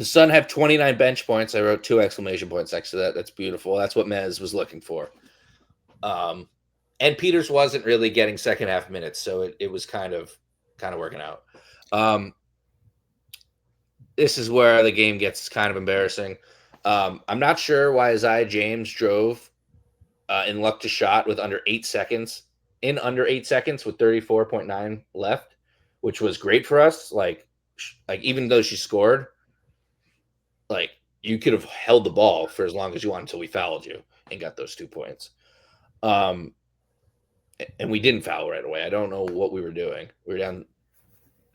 Sun have 29 bench points. I wrote 2 exclamation points next to that. That's beautiful. That's what Mez was looking for. And Peters wasn't really getting second half minutes, so it was kind of working out. This is where the game gets kind of embarrassing. I'm not sure why Isaiah James drove in luck to shot with under 8 seconds, with 34.9 left, which was great for us. Like even though she scored, like you could have held the ball for as long as you want until we fouled you and got those 2 points. And we didn't foul right away. I don't know what we were doing. We were down.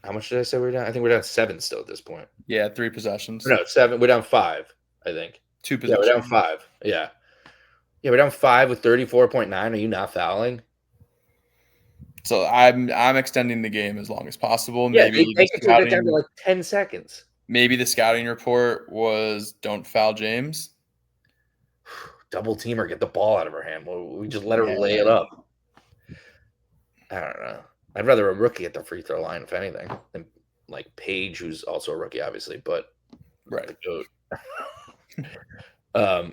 How much did I say we were down? I think we're down 7 still at this point. Yeah, 3 possessions. No, 7. We're down 5, I think. 2 Yeah, possessions. we're down 5. Yeah. Yeah, we're down 5 with 34.9. Are you not fouling? So I'm extending the game as long as possible. Yeah, Maybe they could get down to like 10 seconds. Maybe the scouting report was don't foul James. Double teamer, get the ball out of her hand. We just let her lay it up. I don't know. I'd rather a rookie at the free throw line, if anything, than like Paige, who's also a rookie, obviously, but right. The GOAT.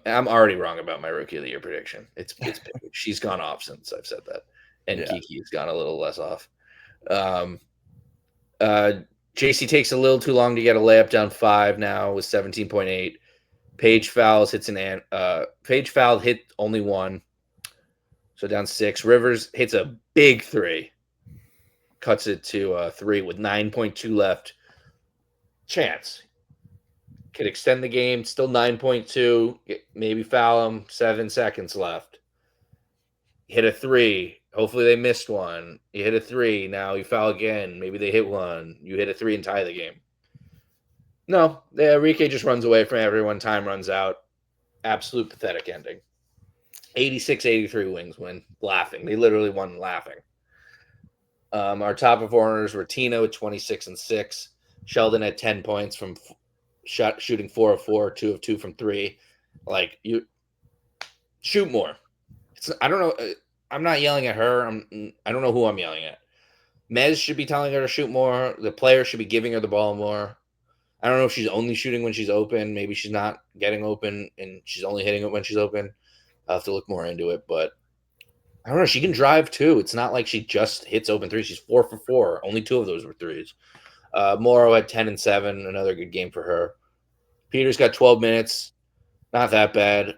I'm already wrong about my rookie of the year prediction. It's Paige. She's gone off since I've said that, and Kiki's gone a little less off. JC takes a little too long to get a layup, down 5 now with 17.8. Paige fouls, Paige fouled, hit only 1. So down 6. Rivers hits a big 3. Cuts it to 3 with 9.2 left. Chance. Could extend the game. Still 9.2. Maybe foul him. 7 seconds left. Hit a 3. Hopefully they missed one. You hit a 3. Now you foul again. Maybe they hit 1. You hit a 3 and tie the game. No, Enrique just runs away from everyone. Time runs out. Absolute pathetic ending. 86-83 Wings win. Laughing. They literally won laughing. Our top performers were Tina with 26 and 6. Sheldon had 10 points from shooting 4 of 4, 2 of 2 from 3. Like, you shoot more. I don't know. I'm not yelling at her. I don't know who I'm yelling at. Mez should be telling her to shoot more. The player should be giving her the ball more. I don't know if she's only shooting when she's open. Maybe she's not getting open and she's only hitting it when she's open. I'll have to look more into it, but I don't know. She can drive too. It's not like she just hits open 3s. She's 4 for 4. Only 2 of those were 3s. Morrow had 10 and 7. Another good game for her. Peters got 12 minutes. Not that bad.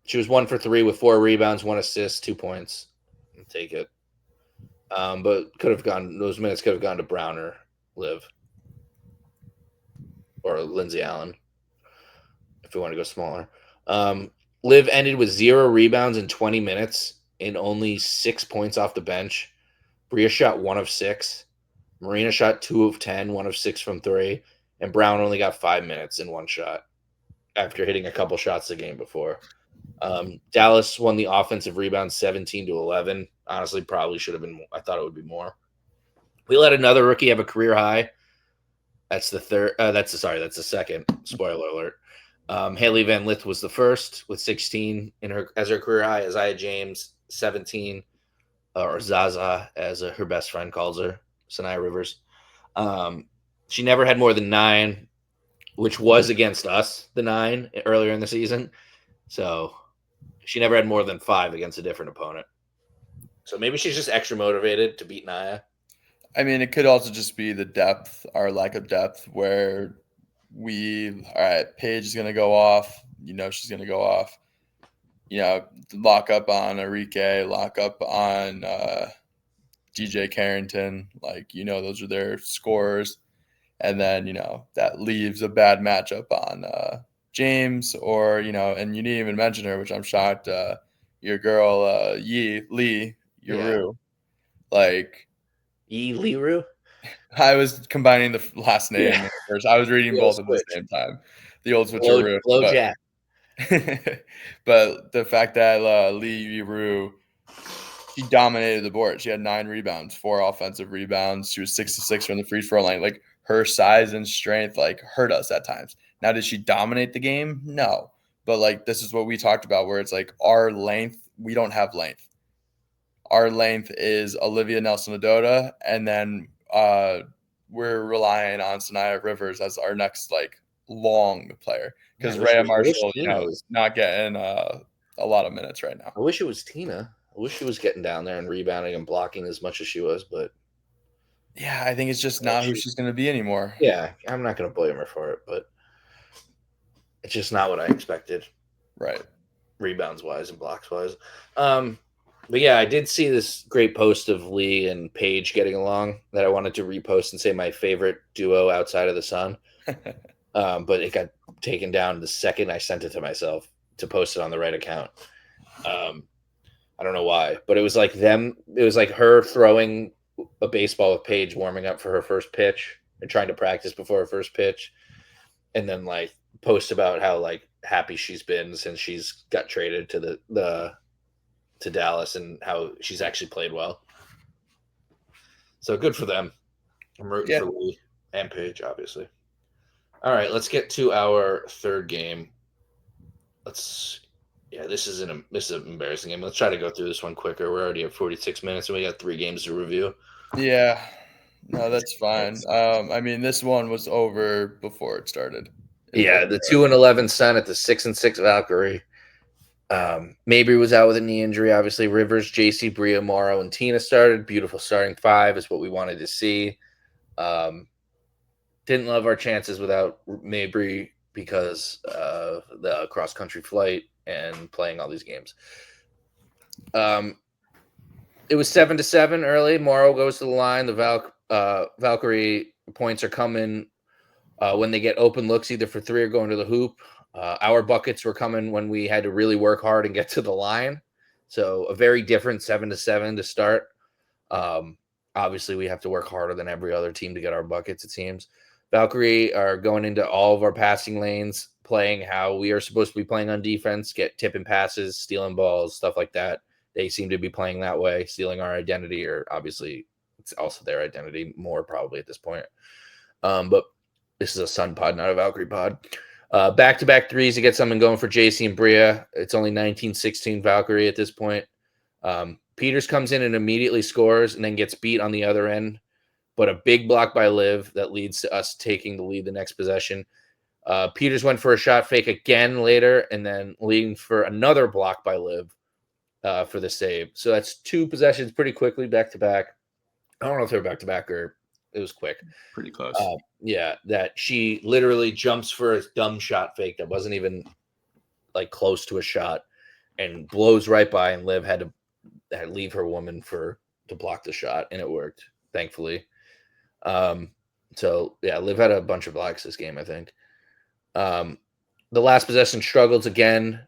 She was 1 for 3 with 4 rebounds, 1 assist, 2 points. I'll take it. But those minutes could have gone to Brown or Liv. Or Lindsay Allen, if we want to go smaller. Liv ended with 0 rebounds in 20 minutes and only 6 points off the bench. Bria shot 1 of 6. Marina shot 2 of 10, 1 of 6 from 3. And Brown only got 5 minutes in 1 shot after hitting a couple shots the game before. Dallas won the offensive rebound 17-11. Honestly, probably should have been more. I thought it would be more. We let another rookie have a career high. That's the third. That's the second. Spoiler alert. Haley Van Lith was the first with 16 as her career high. Isaiah James 17, or Zaza as her best friend calls her, Sanaya Rivers. She never had more than 9, which was against us, the 9 earlier in the season. So she never had more than 5 against a different opponent. So maybe she's just extra motivated to beat Naya. I mean, it could also just be the depth, our lack of depth, where all right, Paige is going to go off. She's going to go off. Lock up on Enrique, lock up on DJ Carrington. Those are their scorers. And then, that leaves a bad matchup on James or, and you didn't even mention her, which I'm shocked. Your girl, Lee Yaru. Yi Liru? I was combining the last name. Yeah. And the first. I was reading The old both at the switch. same time. The old switcheroo. Blow But Jack. but the fact that Lee Rue, she dominated the board. She had 9 rebounds, 4 offensive rebounds. She was 6 to 6 from the free throw line. Like her size and strength like hurt us at times. Now, did she dominate the game? No. But like this is what we talked about, where it's like our length, we don't have length. Our length is Olivia Nelson-Ododa, and then we're relying on Sanaya Rivers as our next like long player because Man, Rhea I wish Marshall, Tina was. not getting a lot of minutes right now. I wish it was Tina. I wish she was getting down there and rebounding and blocking as much as she was, but Yeah, I think it's just not who she's going to be anymore. yeah, I'm not going to blame her for it, but it's just not what I expected. Right. Rebounds wise and blocks wise. But yeah, I did see this great post of Lee and Paige getting along that I wanted to repost and say my favorite duo outside of the Sun. But it got taken down the second I sent it to myself to post it on the right account. I don't know why, but it was like them. It was like her throwing a baseball with Paige, warming up for her first pitch and trying to practice before her first pitch, and then like post about how like happy she's been since she's got traded to to Dallas and how she's actually played well. So good for them. I'm rooting for Lee and Paige, obviously. All right, let's get to our third game. This is an embarrassing game. Let's try to go through this one quicker. We're already at 46 minutes and we got 3 games to review. Yeah. No, that's fine. I mean, this one was over before it started. Yeah, the 2-11 Sun at the 6-6 Valkyrie. Mabry was out with a knee injury. Obviously, Rivers, JC, Bria, Morrow, and Tina started. Beautiful starting 5 is what we wanted to see. Didn't love our chances without Mabry because of the cross-country flight and playing all these games. It was 7-7 early. Morrow goes to the line. The Valkyrie points are coming when they get open looks, either for 3 or going to the hoop. Our buckets were coming when we had to really work hard and get to the line. So a very different 7-7 to start. Obviously, we have to work harder than every other team to get our buckets, it seems. Valkyrie are going into all of our passing lanes, playing how we are supposed to be playing on defense, get tipping passes, stealing balls, stuff like that. They seem to be playing that way, stealing our identity, or obviously it's also their identity more probably at this point. But this is a Sun pod, not a Valkyrie pod. Back-to-back threes to get something going for JC and Bria. It's only 19-16 Valkyrie at this point. Peters comes in and immediately scores and then gets beat on the other end. But a big block by Liv that leads to us taking the lead the next possession. Peters went for a shot fake again later and then leading for another block by Liv for the save. So that's 2 possessions pretty quickly back-to-back. I don't know if they were back-to-back or it was quick. Pretty close. Yeah, that she literally jumps for a dumb shot fake that wasn't even like close to a shot and blows right by, and Liv had to leave her woman to block the shot, and it worked, thankfully. So yeah, Liv had a bunch of blocks this game, I think. The last possession struggles again.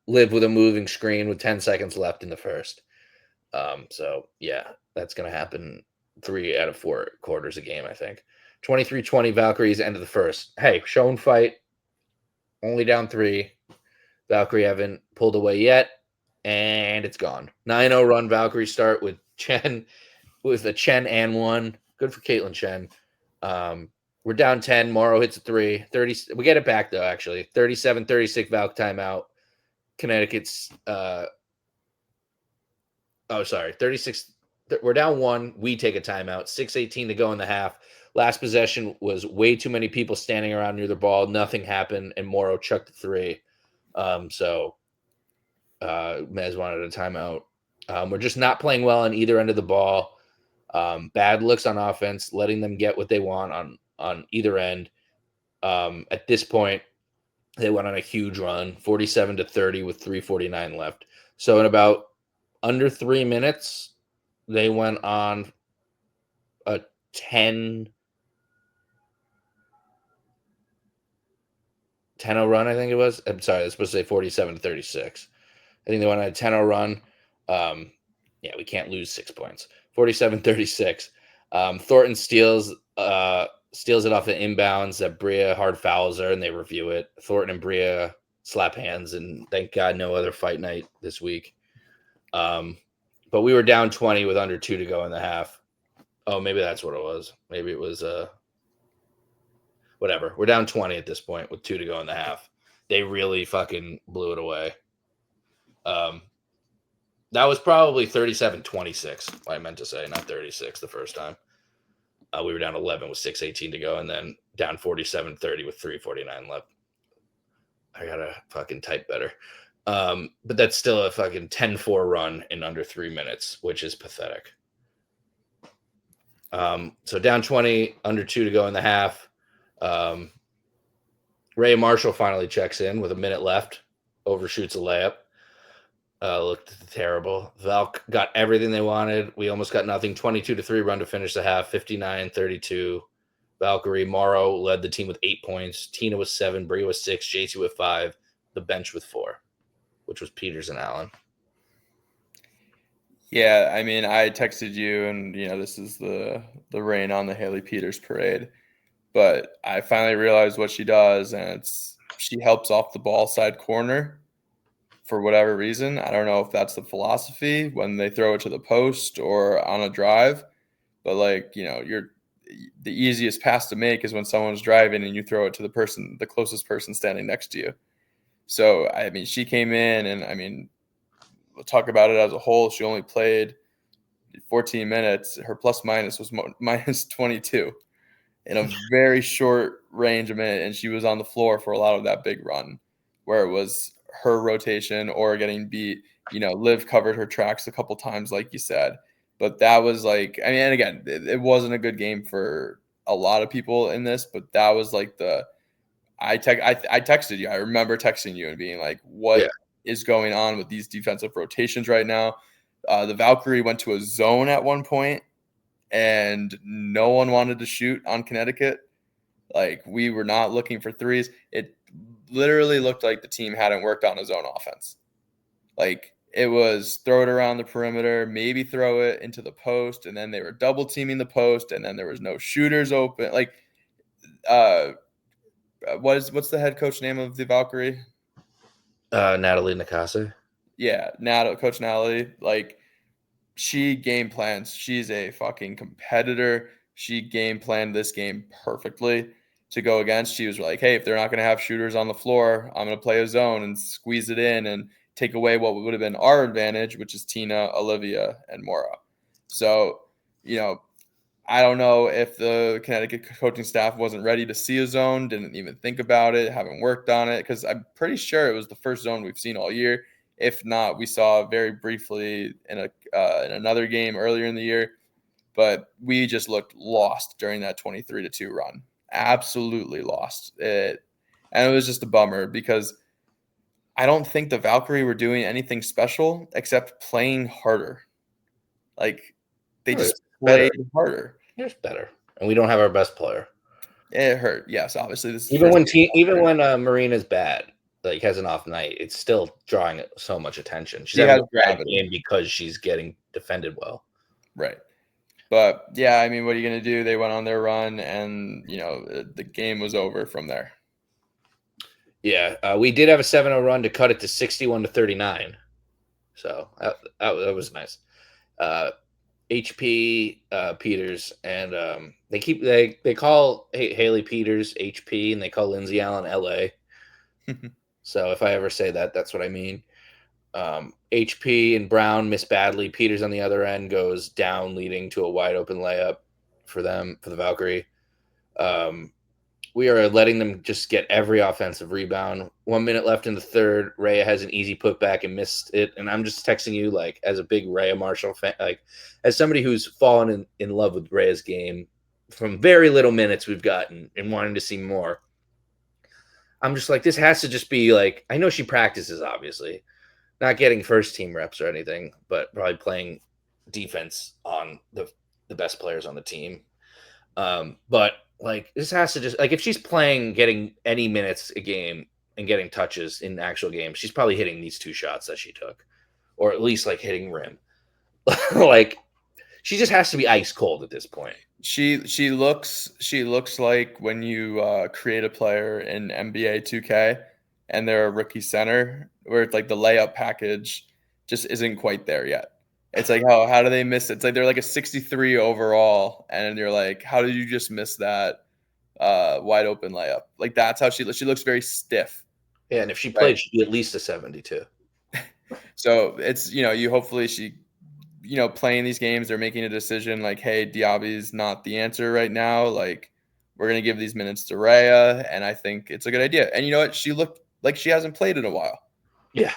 Liv with a moving screen with 10 seconds left in the first. So yeah, that's gonna happen 3 out of 4 quarters a game, I think. 23-20 Valkyries end of the first. Hey, shown fight. Only down 3. Valkyrie haven't pulled away yet, and it's gone. 9-0 run Valkyrie start with Chen, with a Chen and 1. Good for Caitlin Chen. We're down 10. Morrow hits a 3. 30. We get it back though, actually. 37-36 Valk timeout. Connecticut's 36. We're down 1. We take a timeout. 6:18 to go in the half. Last possession was way too many people standing around near the ball. Nothing happened, and Morrow chucked the 3. So Mez wanted a timeout. We're just not playing well on either end of the ball. Bad looks on offense, letting them get what they want on either end. At this point, they went on a huge run, 47-30 with 3:49 left. So in about under 3 minutes, they went on a 10-0 run, I think it was. I'm sorry, I was supposed to say 47-36. I think they went on a 10-0 run. Yeah, we can't lose 6 points. 47-36. Thornton steals it off the inbounds. That Bria hard fouls her, and they review it. Thornton and Bria slap hands, and thank God no other fight night this week. But we were down 20 with under 2 to go in the half. Oh, maybe that's what it was. Maybe it was whatever. We're down 20 at this point with 2 to go in the half. They really fucking blew it away. That was probably 37-26, I meant to say, not 36 the first time. We were down 11 with 6:18 to go, and then down 47-30 with 3:49 left. I gotta fucking type better. But that's still a fucking 10-4 run in under 3 minutes, which is pathetic. So down 20, under 2 to go in the half. Ray Marshall finally checks in with a minute left, overshoots a layup. Looked terrible. Valk got everything they wanted. We almost got nothing. 22-3 run to finish the half. 59-32. Valkyrie Morrow led the team with 8 points. Tina with 7. Bria with 6. JC with 5. The bench with 4, which was Peters and Allen. Yeah, I mean, I texted you, and this is the rain on the Haley Peters parade. But I finally realized what she does, and she helps off the ball side corner for whatever reason. I don't know if that's the philosophy when they throw it to the post or on a drive, but the easiest pass to make is when someone's driving and you throw it to the closest person standing next to you. So, I mean, she came in, and I mean, we'll talk about it as a whole. She only played 14 minutes. Her plus minus was minus 22 in a very short range of minute, and she was on the floor for a lot of that big run where it was her rotation or getting beat. Liv covered her tracks a couple times, like you said. But that was and again, it wasn't a good game for a lot of people in this, but that was I texted you. I remember texting you and being like, what is going on with these defensive rotations right now? The Valkyrie went to a zone at one point, and no one wanted to shoot on Connecticut. We were not looking for threes. It literally looked like the team hadn't worked on a zone offense. It was throw it around the perimeter, maybe throw it into the post, and then they were double teaming the post, and then there was no shooters open. What's the head coach name of the Valkyrie? Natalie Nakase. Yeah, Coach Natalie. She game plans. She's a fucking competitor. She game planned this game perfectly to go against. She was like, hey, if they're not going to have shooters on the floor, I'm going to play a zone and squeeze it in and take away what would have been our advantage, which is Tina, Olivia, and Mora. So, I don't know if the Connecticut coaching staff wasn't ready to see a zone, didn't even think about it, haven't worked on it, because I'm pretty sure it was the first zone we've seen all year. If not, we saw very briefly in another game earlier in the year. But we just looked lost during that 23-2 run. Absolutely lost. And it was just a bummer because I don't think the Valkyrie were doing anything special except playing harder. They just played harder. It's better. And we don't have our best player. It hurt. Yes, obviously. This is even when Marina's bad, has an off night, it's still drawing so much attention. She has gravity because she's getting defended well. Right. But yeah, I mean, what are you going to do? They went on their run, and the game was over from there. Yeah, we did have a 7-0 run to cut it to 61-39. So that was nice. HP Peters, and they call Haley Peters HP, and they call Lindsay Allen LA. So if I ever say that, that's what I mean. HP and Brown miss badly. Peters on the other end goes down, leading to a wide open layup for the Valkyrie. We are letting them just get every offensive rebound. 1 minute left in the third. Rhea has an easy putback and missed it. And I'm just texting you, as a big Rhea Marshall fan, as somebody who's fallen in love with Rhea's game from very little minutes we've gotten and wanting to see more. I'm just this has to just be I know she practices, obviously, not getting first team reps or anything, but probably playing defense on the best players on the team. But this has to just if she's playing, getting any minutes a game and getting touches in actual games, she's probably hitting these 2 shots that she took, or at least hitting rim. She just has to be ice cold at this point. She looks like when you create a player in NBA 2K and they're a rookie center, where it's like the layup package just isn't quite there yet. It's like how do they miss it? It's like they're like a 63 overall, and you're like, how did you just miss that wide open layup? Like that's how she looks. She looks very stiff. Yeah, and if she played, she'd be at least a 72. So it's you hopefully she playing these games, they're making a decision like, hey, Diaby's not the answer right now. Like, we're going to give these minutes to Rhea, and I think it's a good idea. And you know what? She looked like she hasn't played in a while. Yeah.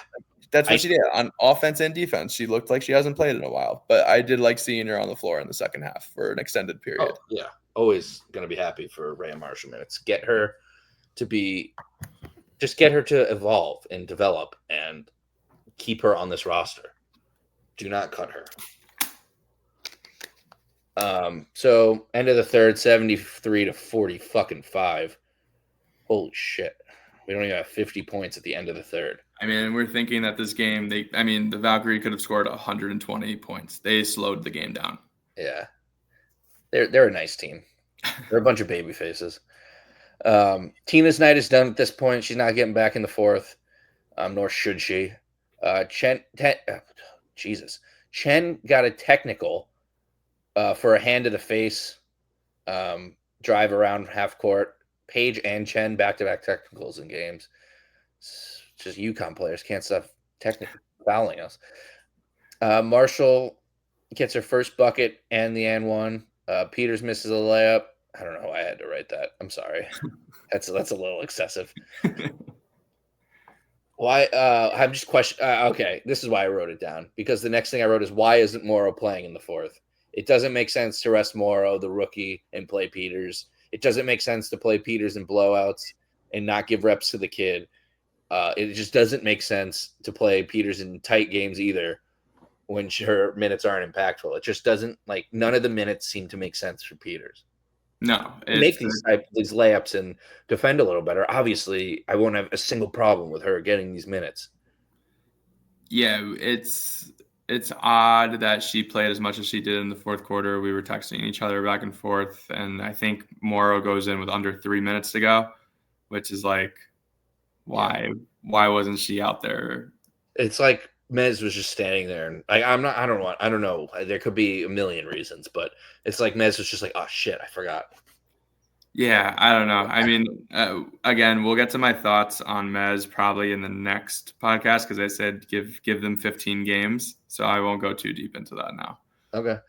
That's what she did on offense and defense. She looked like she hasn't played in a while. But I did like seeing her on the floor in the second half for an extended period. Oh, yeah. Always going to be happy for Rhea Marshall minutes. Get her to evolve and develop and keep her on this roster. Do not cut her. So end of the third, 73-40-5. Holy shit. We don't even have 50 points at the end of the third. I mean, we're thinking that this game, the Valkyrie could have scored 120 points. They slowed the game down. Yeah. They're a nice team. They're a bunch of baby faces. Tina's night is done at this point. She's not getting back in the fourth, nor should she. Chen got a technical for a hand to the face, drive around half court. Paige and Chen back-to-back technicals in games. It's just UConn players can't stop technically fouling us. Marshall gets her first bucket and the and one. Peters misses a layup. I don't know why I had to write that. I'm sorry. That's a little excessive. Why? I'm just questioning. Okay, this is why I wrote it down, because the next thing I wrote is, why isn't Morrow playing in the fourth? It doesn't make sense to rest Morrow, the rookie, and play Peters. It doesn't make sense to play Peters in blowouts and not give reps to the kid. It just doesn't make sense to play Peters in tight games either when her minutes aren't impactful. It just doesn't, like, none of the minutes seem to make sense for Peters. No. Make these layups and defend a little better. Obviously, I won't have a single problem with her getting these minutes. Yeah, it's odd that she played as much as she did in the fourth quarter. We were texting each other back and forth, and I think Morrow goes in with under 3 minutes to go, which is like, why? Yeah. Why wasn't she out there? It's like Mez was just standing there, and I don't know. There could be a million reasons, but it's like Mez was just like, oh shit, I forgot. Yeah, I don't know. I mean, again, we'll get to my thoughts on Mez probably in the next podcast, because I said give them 15 games, so I won't go too deep into that now. Okay.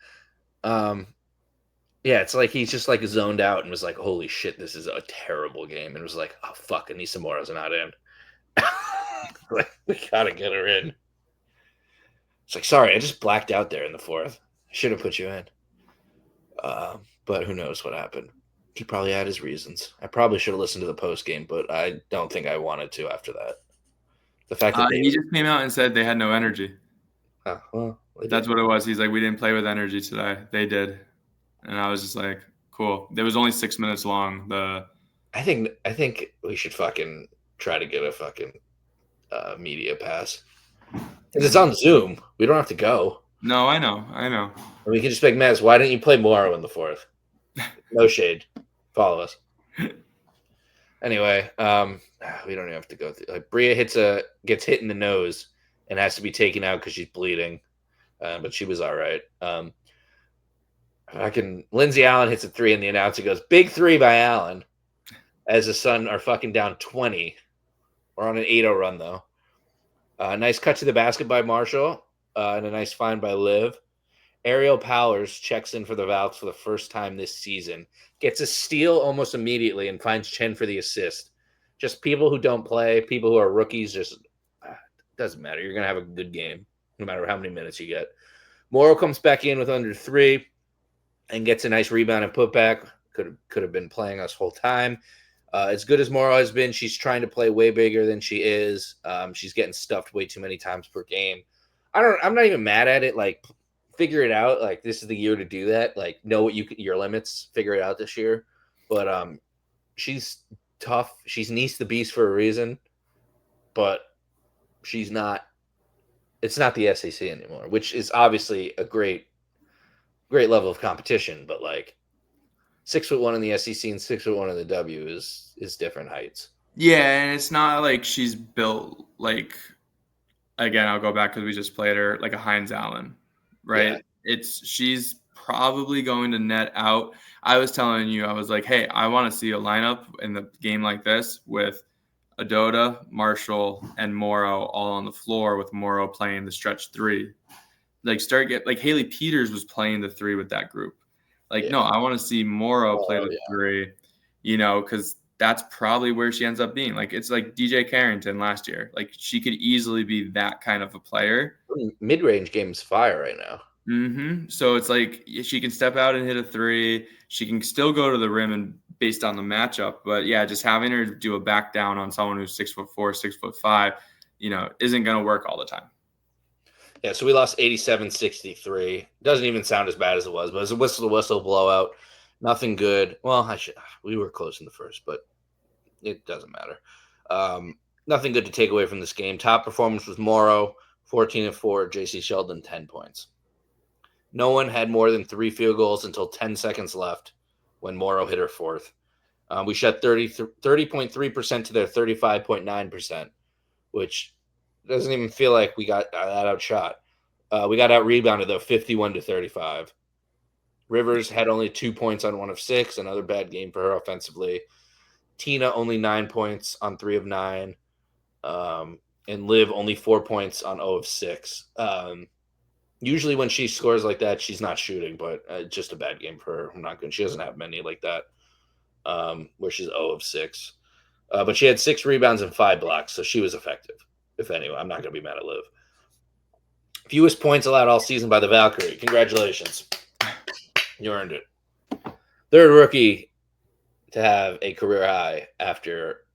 Yeah, it's like he's just like zoned out and was like, holy shit, this is a terrible game, and was like, oh fuck, Anissa Morrow's not in. Like, we gotta get her in. It's like, sorry, I just blacked out there in the fourth. I should have put you in. But who knows what happened. He probably had his reasons. I probably should have listened to the post game, but I don't think I wanted to after that. The fact that he just came out and said they had no energy. Oh, well, that's what it was. He's like, we didn't play with energy today. They did. And I was just like, cool. It was only 6 minutes long. I think we should fucking try to get a fucking media pass. Because it's on Zoom. We don't have to go. No, I know. We can just make Mez, why didn't you play Morrow in the fourth? No shade. Follow us. Anyway, we don't even have to go through. Like, Bria gets hit in the nose and has to be taken out because she's bleeding. But she was all right. Lindsay Allen hits a three, and the announcer goes, big three by Allen. As the Sun are fucking down 20. We're on an 8-0 run, though. Nice cut to the basket by Marshall, and a nice find by Liv. Ariel Powers checks in for the Valks for the first time this season. Gets a steal almost immediately and finds Chen for the assist. Just people who don't play, people who are rookies, just doesn't matter. You're going to have a good game no matter how many minutes you get. Morrow comes back in with under 3 and gets a nice rebound and putback. Could have been playing us whole time. As good as Morrow has been, she's trying to play way bigger than she is. She's getting stuffed way too many times per game. I'm not even mad at it. Like, figure it out. Like, this is the year to do that. Like, know what your limits. Figure it out this year. But she's tough. She's Nice the Beast for a reason. But she's not. It's not the SEC anymore, which is obviously a great great level of competition, but like 6'1" in the SEC and 6'1" in the W is different heights. Yeah, and it's not like she's built like, again, I'll go back because we just played her, like a Heinz Allen, right? Yeah. She's probably going to net out. I was telling you, I was like, hey, I want to see a lineup in the game like this with Adota, Marshall, and Morrow all on the floor, with Morrow playing the stretch three. Like Haley Peters was playing the three with that group. Like, no, I want to see Morrow play the three, because that's probably where she ends up being. Like, it's like DJ Carrington last year. Like, she could easily be that kind of a player. Mid-range game's fire right now. So it's like she can step out and hit a three. She can still go to the rim and based on the matchup. But yeah, just having her do a back down on someone who's 6'4", 6'5", isn't going to work all the time. Yeah, so we lost 87-63. Doesn't even sound as bad as it was, but it was a whistle-to-whistle blowout. Nothing good. Well, we were close in the first, but it doesn't matter. Nothing good to take away from this game. Top performance was Morrow, 14-4. JC Sheldon, 10 points. No one had more than 3 field goals until 10 seconds left when Morrow hit her fourth. We shot 30.3% to their 35.9%, which doesn't even feel like we got that outshot. We got out rebounded though, 51-35. Rivers had only 2 points on 1 of 6, another bad game for her offensively. Tina only 9 points on 3 of 9, and Liv only 4 points on 0 of 6. Usually when she scores like that, she's not shooting, but just a bad game for her. I'm not good. She doesn't have many like that, where she's 0 of 6. But she had 6 rebounds and 5 blocks, so she was effective. If anyway, I'm not going to be mad at Liv. Fewest points allowed all season by the Valkyrie. Congratulations. You earned it. Third rookie to have a career high after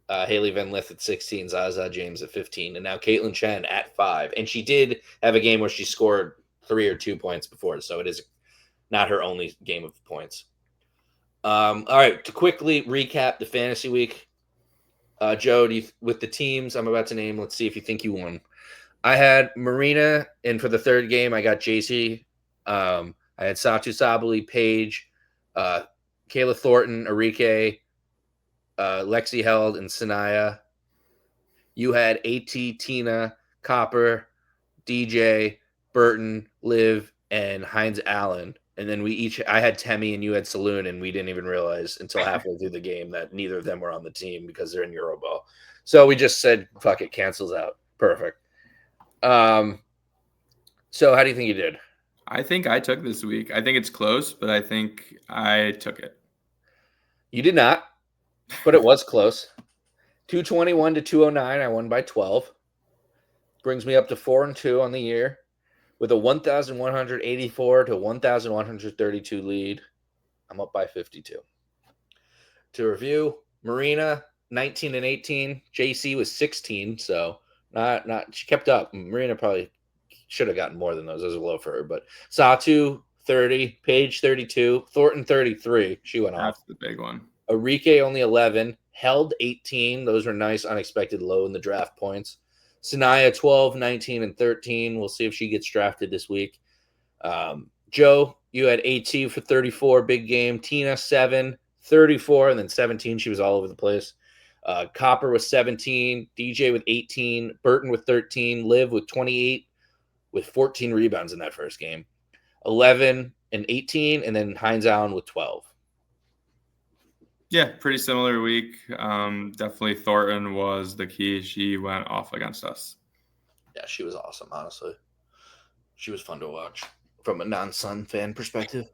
Haley Van Lith at 16, Zaza James at 15, and now Caitlin Chen at 5. And she did have a game where she scored 3 or 2 points before, so it is not her only game of points. All right, to quickly recap the fantasy week. Joe, with the teams I'm about to name, let's see if you think you won. I had Marina, and for the third game, I got JC. I had Satu Sabali, Paige, Kayla Thornton, Arike, Lexi Held, and Sanaya. You had AT, Tina, Copper, DJ, Burton, Liv, and Heinz Allen. And then I had Temi and you had Saloon, and we didn't even realize until halfway through the game that neither of them were on the team because they're in Euroball. So we just said, fuck it, cancels out. Perfect. So how do you think you did? I think I took this week. I think it's close, but I think I took it. You did not, but it was close. 221-209. I won by 12. Brings me up to 4-2 on the year with a 1,184 1,132 lead. I'm up by 52. To review, Marina 19-18. JC was 16, so not she kept up. Marina probably should have gotten more than those. Those are low for her, but Satu 30, Paige 32, Thornton 33. She went off. That's the big one. Arike only 11, Held 18. Those were nice, unexpected low in the draft points. Sanaya 12, 19, and 13. We'll see if she gets drafted this week. Joe, you had AT for 34, big game. Tina 7, 34, and then 17. She was all over the place. Copper with 17, DJ with 18, Burton with 13, Liv with 28, with 14 rebounds in that first game. 11 and 18, and then Heinz Allen with 12. Yeah, pretty similar week. Definitely Thornton was the key. She went off against us. Yeah, she was awesome, honestly. She was fun to watch from a non-Sun fan perspective.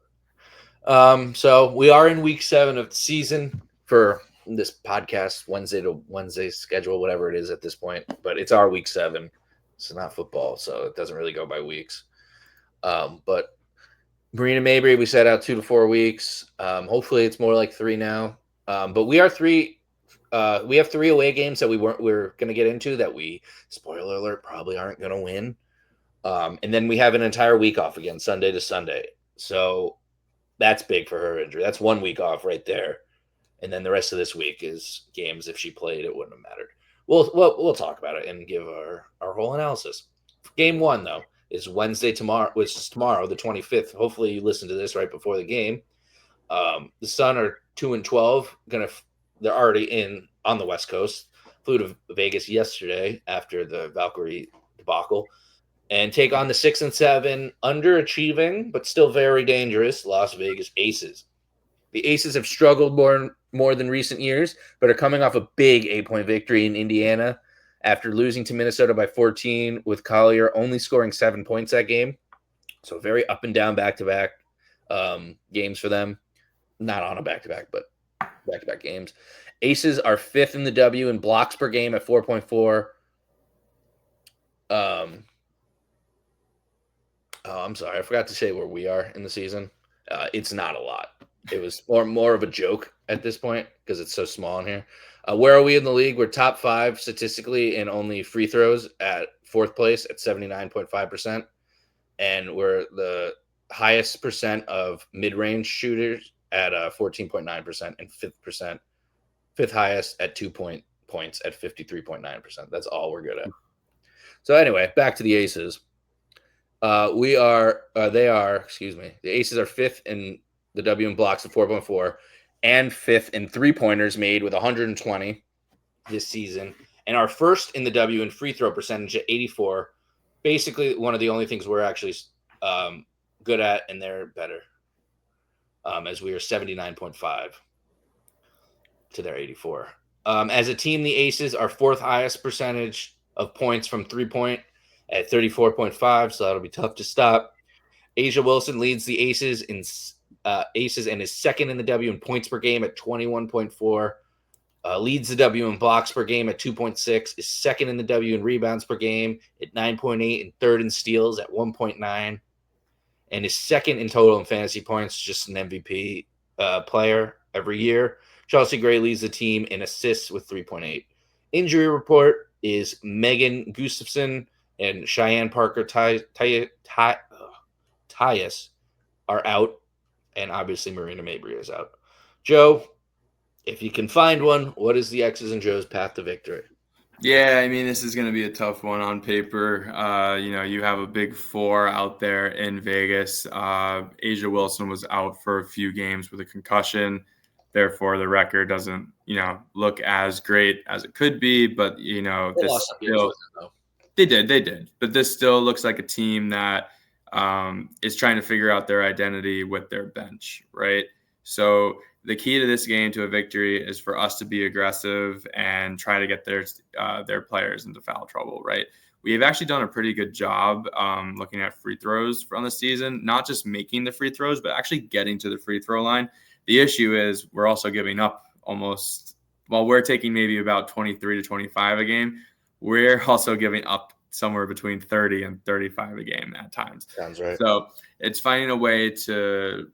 So we are in week 7 of the season for this podcast, Wednesday to Wednesday schedule, whatever it is at this point. But it's our week 7. It's not football, so it doesn't really go by weeks. But Marina Mabry, we set out 2 to 4 weeks. Hopefully it's more like 3 now. But we are 3. We have 3 away games that we're going to get into that we, spoiler alert, probably aren't going to win. And then we have an entire week off again, Sunday to Sunday. So that's big for her injury. That's 1 week off right there. And then the rest of this week is games. If she played, it wouldn't have mattered. We'll talk about it and give our whole analysis. Game 1, though, is Wednesday tomorrow, which is tomorrow, the 25th. Hopefully, you listen to this right before the game. The Sun are 2-12. They're already in on the West Coast. Flew to Vegas yesterday after the Valkyrie debacle, and take on the 6-7 underachieving but still very dangerous Las Vegas Aces. The Aces have struggled more than recent years, but are coming off a big 8-point victory in Indiana after losing to Minnesota by 14, with Collier only scoring 7 points that game. So very up and down back-to-back games for them. Not on a back-to-back, but back-to-back games. Aces are 5th in the W in blocks per game at 4.4. I'm sorry. I forgot to say where we are in the season. It's not a lot. It was more of a joke at this point because it's so small in here. Where are we in the league? We're top 5 statistically in only free throws at 4th place at 79.5%. And we're the highest percent of mid-range shooters at 14.9% and 5th highest at 2 points at 53.9%. That's all we're good at. So anyway, back to the Aces. The Aces are 5th in the W in blocks at 4.4 and 5th in 3-pointers made with 120 this season, and are 1st in the W in free throw percentage at 84. Basically, one of the only things we're actually good at, and they're better, as we are 79.5 to their 84. As a team, the Aces are 4th highest percentage of points from 3-point at 34.5, so that'll be tough to stop. Asia Wilson leads the Aces and is 2nd in the W in points per game at 21.4. Leads the W in blocks per game at 2.6. Is 2nd in the W in rebounds per game at 9.8 and 3rd in steals at 1.9. And is 2nd in total in fantasy points, just an MVP player every year. Chelsea Gray leads the team in assists with 3.8. Injury report is Megan Gustafson and Cheyenne Parker Tyus are out, and obviously Marina Mabry is out. Joe, if you can find one, what is the X's and Joe's path to victory? Yeah, I mean, this is going to be a tough one on paper. You have a big 4 out there in Vegas. Asia Wilson was out for a few games with a concussion. Therefore, the record doesn't, look as great as it could be. But, they did. But this still looks like a team that is trying to figure out their identity with their bench, right? So the key to this game to a victory is for us to be aggressive and try to get their players into foul trouble, right? We have actually done a pretty good job looking at free throws from the season, not just making the free throws, but actually getting to the free throw line. The issue is we're also giving up we're taking maybe about 23 to 25 a game. We're also giving up somewhere between 30 and 35 a game at times. Sounds right. So it's finding a way to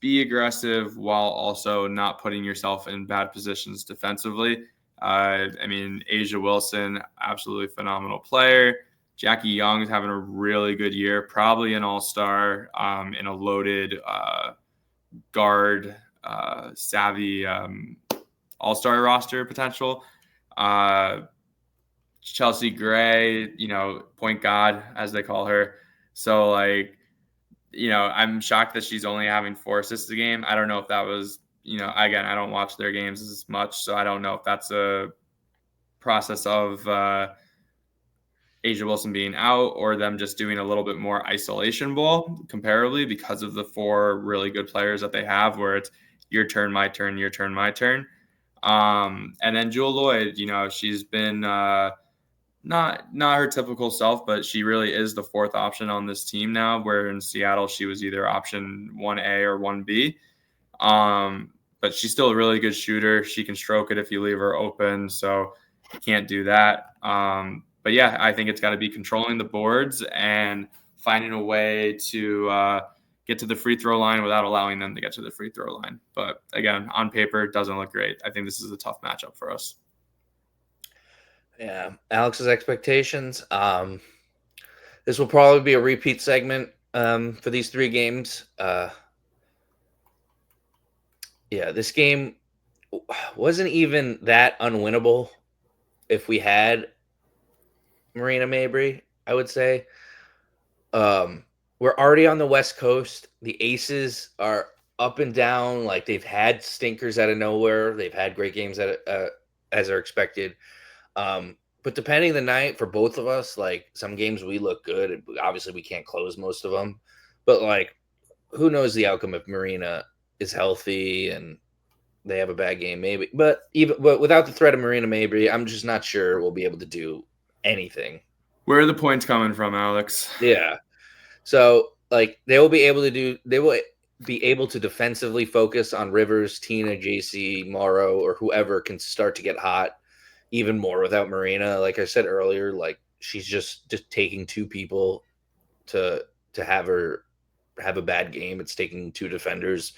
be aggressive while also not putting yourself in bad positions defensively. Asia Wilson, absolutely phenomenal player. Jackie Young is having a really good year, probably an all-star in a loaded guard savvy all-star roster potential. Chelsea Gray, point guard, as they call her. So, I'm shocked that she's only having 4 assists a game. I don't know if that was, again, I don't watch their games as much, so I don't know if that's a process of Asia Wilson being out or them just doing a little bit more isolation ball comparably because of the 4 really good players that they have, where it's your turn, my turn, your turn, my turn. And then Jewel Lloyd, she's been not her typical self, but she really is the 4th option on this team now, where in Seattle she was either option 1A or 1B. But she's still a really good shooter. She can stroke it if you leave her open, so you can't do that. But yeah, I think it's got to be controlling the boards and finding a way to get to the free throw line without allowing them to get to the free throw line. But again, on paper, it doesn't look great. I think this is a tough matchup for us. Yeah, Alex's expectations. This will probably be a repeat segment for these 3 games. This game wasn't even that unwinnable if we had Marina Mabry, I would say. we're already on the West Coast. The Aces are up and down. Like they've had stinkers out of nowhere. They've had great games as are expected. But depending on the night for both of us, like some games we look good. Obviously, we can't close most of them, but like who knows the outcome if Marina is healthy and they have a bad game, maybe. But without the threat of Marina, maybe I'm just not sure we'll be able to do anything. Where are the points coming from, Alex? Yeah. So like they will be able to defensively focus on Rivers, Tina, JC, Morrow, or whoever can start to get hot even more without Marina. Like I said earlier, like she's just taking two people to have her have a bad game. It's taking two defenders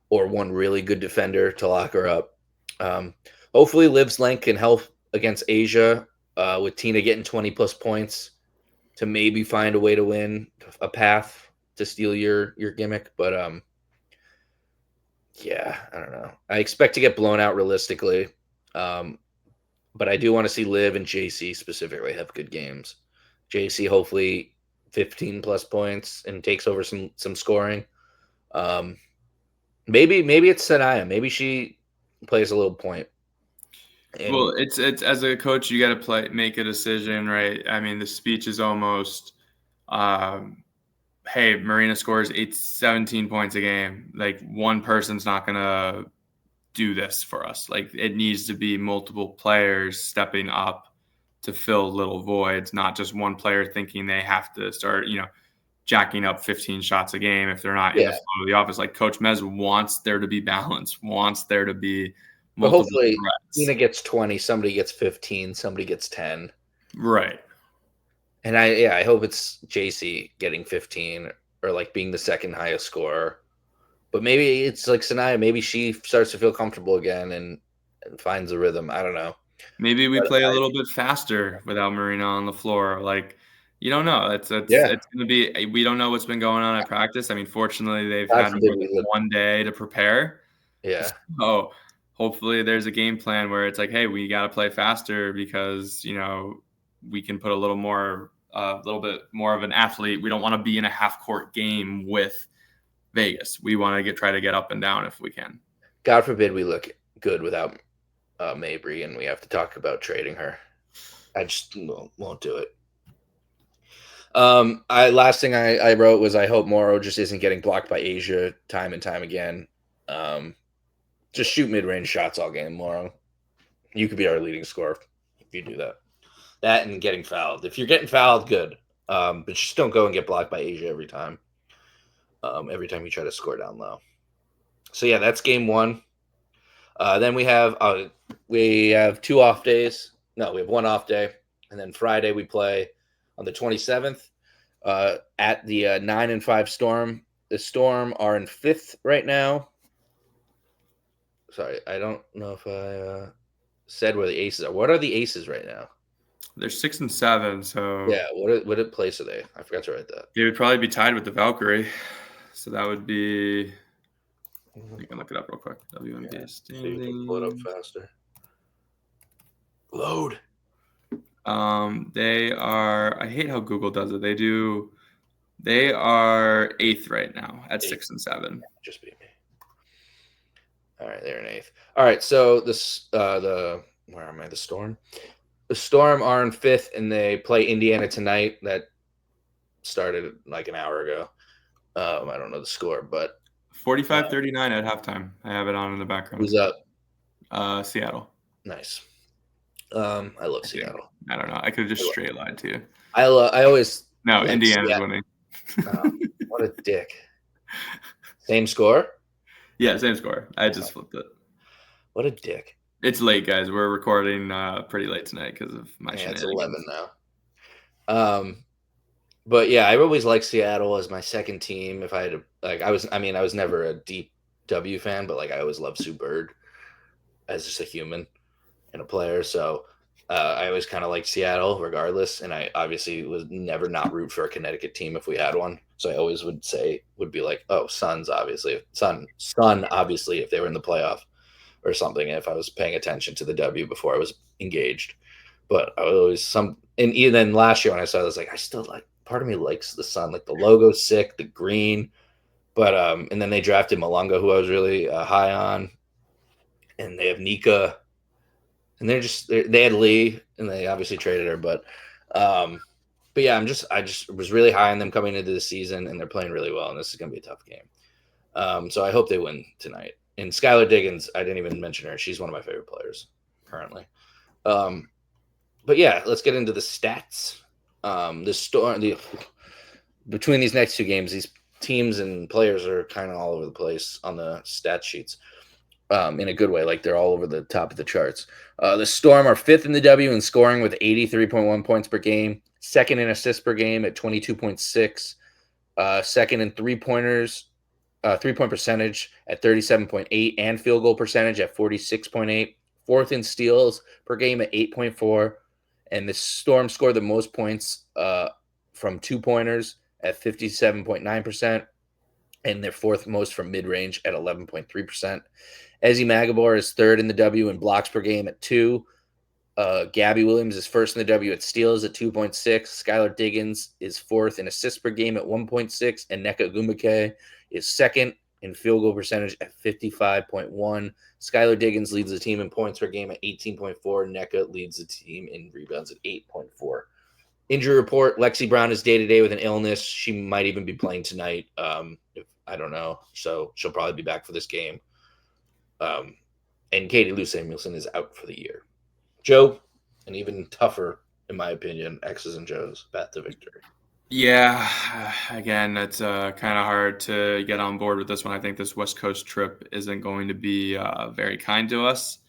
or one really good defender to lock her up. Hopefully Liv's length can help against Asia with Tina getting 20 plus points to maybe find a way to win, a path to steal your gimmick. But yeah, I don't know. I expect to get blown out realistically. But I do want to see Liv and JC specifically have good games. JC hopefully 15 plus points and takes over some scoring. Maybe it's Sanaya. Maybe she plays a little point. And well, it's as a coach, you got to make a decision, right? I mean, the speech is almost, hey, Marina scores 17 points a game. Like one person's not gonna do this for us. Like it needs to be multiple players stepping up to fill little voids, not just one player thinking they have to start, jacking up 15 shots a game if they're not in the flow of the office. Like Coach Mez wants there to be balance, wants there to be multiple hopefully threats. Tina gets 20, somebody gets 15, somebody gets 10. Right. And I hope it's JC getting 15 or like being the second highest scorer. But maybe it's like Sanaya. Maybe she starts to feel comfortable again and finds a rhythm. I don't know. Maybe we play a little bit faster without Marina on the floor. Like, you don't know. It's going to be. We don't know what's been going on at practice. I mean, fortunately, they've had more than 1 day to prepare. Yeah. So hopefully, there's a game plan where it's like, hey, we got to play faster because we can put a little bit more of an athlete. We don't want to be in a half court game with Vegas. We want to try to get up and down if we can. God forbid we look good without Mabry and we have to talk about trading her. I just won't do it. Last thing I wrote was I hope Morrow just isn't getting blocked by Asia time and time again. Just shoot mid-range shots all game, Morrow. You could be our leading scorer if you do that. That and getting fouled. If you're getting fouled, good. But just don't go and get blocked by Asia every time. Every time you try to score down low. So yeah, that's game one. Then we have 2 off days. No, we have 1 off day, and then Friday we play on the 27th at the 9-5 Storm. The Storm are in 5th right now. Sorry, I don't know if I said where the Aces are. What are the Aces right now? They're 6 and 7. So yeah, what place are they? I forgot to write that. They would probably be tied with the Valkyrie. So that would be. You can look it up real quick. WNBA standings. So you can pull it up faster. Load. They are. I hate how Google does it. They are 8th right now at 6 and 7. Just beat me. All right, they're in 8th. All right, so where am I? The Storm. The Storm are in 5th, and they play Indiana tonight. That started like an hour ago. I don't know the score, but 45-39 at halftime. I have it on in the background. Who's up? Seattle. Nice. I love Seattle. I don't know. I could have just straight lied to you. I always. No, Indiana's winning. What a dick. Same score? Yeah, same score. I just flipped it. What a dick. It's late, guys. We're recording pretty late tonight because of my shenanigans. It's 11 now. But yeah, I always liked Seattle as my second team. If I had I was never a deep W fan, but like I always loved Sue Bird as just a human and a player. So I always kind of liked Seattle regardless. And I obviously would never not root for a Connecticut team if we had one. So I always would be like, oh, Suns, obviously. Sun, obviously, if they were in the playoff or something, if I was paying attention to the W before I was engaged. But I was always and even last year when I saw it, I was like, I still like part of me likes the sun. Like the logo's sick, the green. But and then they drafted Malunga, who I was really high on, and they have Nika, and they had Lee, and they obviously traded her, but yeah, I just was really high on them coming into the season, and they're playing really well, and this is gonna be a tough game. So I hope they win tonight. And Skylar Diggins, I didn't even mention her; she's one of my favorite players currently. But yeah, let's get into the stats. Between these next two games, these teams and players are kind of all over the place on the stat sheets, in a good way. Like they're all over the top of the charts. The Storm are fifth in the W in scoring with 83.1 points per game, second in assists per game at 22.6, second in three-point percentage at 37.8, and field goal percentage at 46.8, fourth in steals per game at 8.4, and the Storm scored the most points from two-pointers at 57.9%, and their fourth most from mid-range at 11.3%. Ezzy Magabor is third in the W in blocks per game at 2. Gabby Williams is first in the W at steals at 2.6. Skylar Diggins is fourth in assists per game at 1.6. And Nneka Ogwumike is second in field goal percentage at 55.1. Skylar Diggins leads the team in points per game at 18.4. Nneka leads the team in rebounds at 8.4. Injury report: Lexi Brown is day-to-day with an illness. She might even be playing tonight. I don't know. So she'll probably be back for this game. And Katie Lou Samuelson is out for the year. Joe, an even tougher, in my opinion, X's and Joe's path to victory. Yeah, again, it's kind of hard to get on board with this one. I think this West Coast trip isn't going to be very kind to us.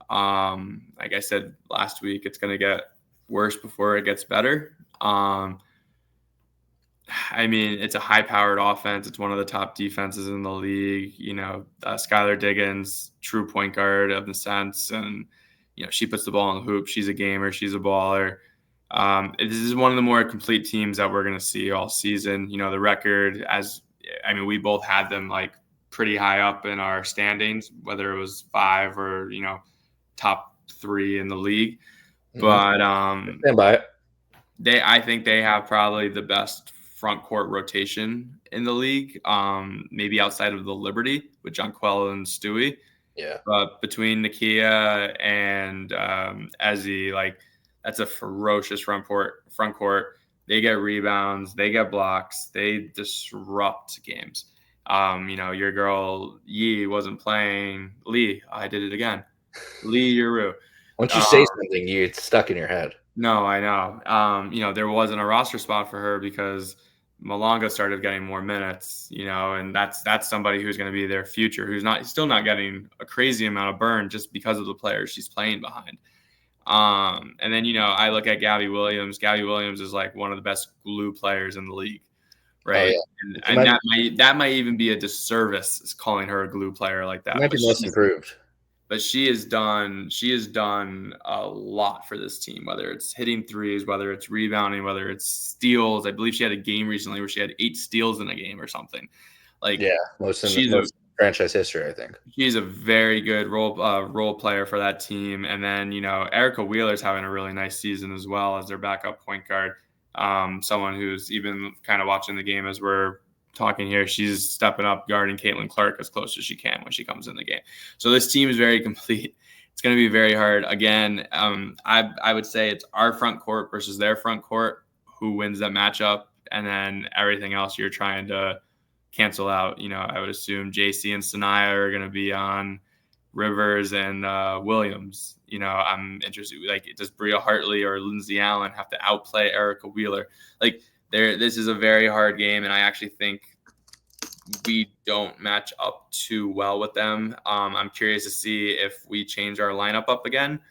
Like I said last week, it's going to get worse before it gets better. I mean, it's a high-powered offense. It's one of the top defenses in the league. Skylar Diggins, true point guard of the sense, and she puts the ball in the hoop. She's a gamer. She's a baller. This is one of the more complete teams that we're going to see all season. The record, we both had them like pretty high up in our standings, whether it was 5 or top 3 in the league. But Stand by it. I think they have probably the best front court rotation in the league, maybe outside of the Liberty with Jonquel and Stewie. Yeah. But between Nakia and Ezzy, that's a ferocious front court. They get rebounds, they get blocks, they disrupt games. Your girl Yi wasn't playing. Lee, I did it again. Lee Yuru. Once you say something, it's stuck in your head. No, I know. There wasn't a roster spot for her because Malunga started getting more minutes, and that's somebody who's going to be their future, who's still not getting a crazy amount of burn just because of the players she's playing behind. And then, I look at Gabby Williams. Gabby Williams is like one of the best glue players in the league, right? Oh, yeah. And that might even be a disservice calling her a glue player like that. Might be most improved. But she has done a lot for this team, whether it's hitting threes, whether it's rebounding, whether it's steals. I believe she had a game recently where she had 8 steals in a game or something. Most franchise history, I think. She's a very good role player for that team. And then, Erica Wheeler's having a really nice season as well as their backup point guard. Someone who's even kind of watching the game as we're talking here, she's stepping up guarding Caitlin Clark as close as she can when she comes in the game. So this team is very complete. It's going to be very hard. Again, I would say it's our front court versus their front court who wins that matchup, and then everything else you're trying to cancel out. I would assume JC and Sanaya are going to be on Rivers and Williams. I'm interested. Does Bria Hartley or Lindsay Allen have to outplay Erica Wheeler? This is a very hard game, and I actually think we don't match up too well with them. I'm curious to see if we change our lineup up again,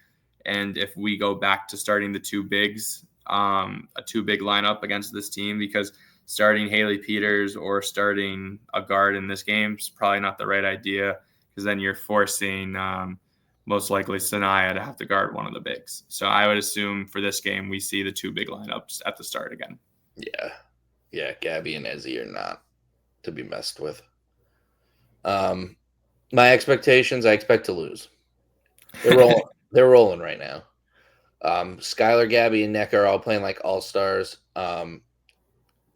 and if we go back to starting the 2 bigs, a 2-big lineup against this team, because starting Haley Peters or starting a guard in this game is probably not the right idea, because then you're forcing most likely Sanaya to have to guard one of the bigs. So I would assume for this game we see the 2 big lineups at the start again. Yeah, Gabby and Ezzy are not to be messed with. My expectations, I expect to lose. They're rolling. They're rolling right now. Skylar, Gabby, and Nneka are all playing like all-stars.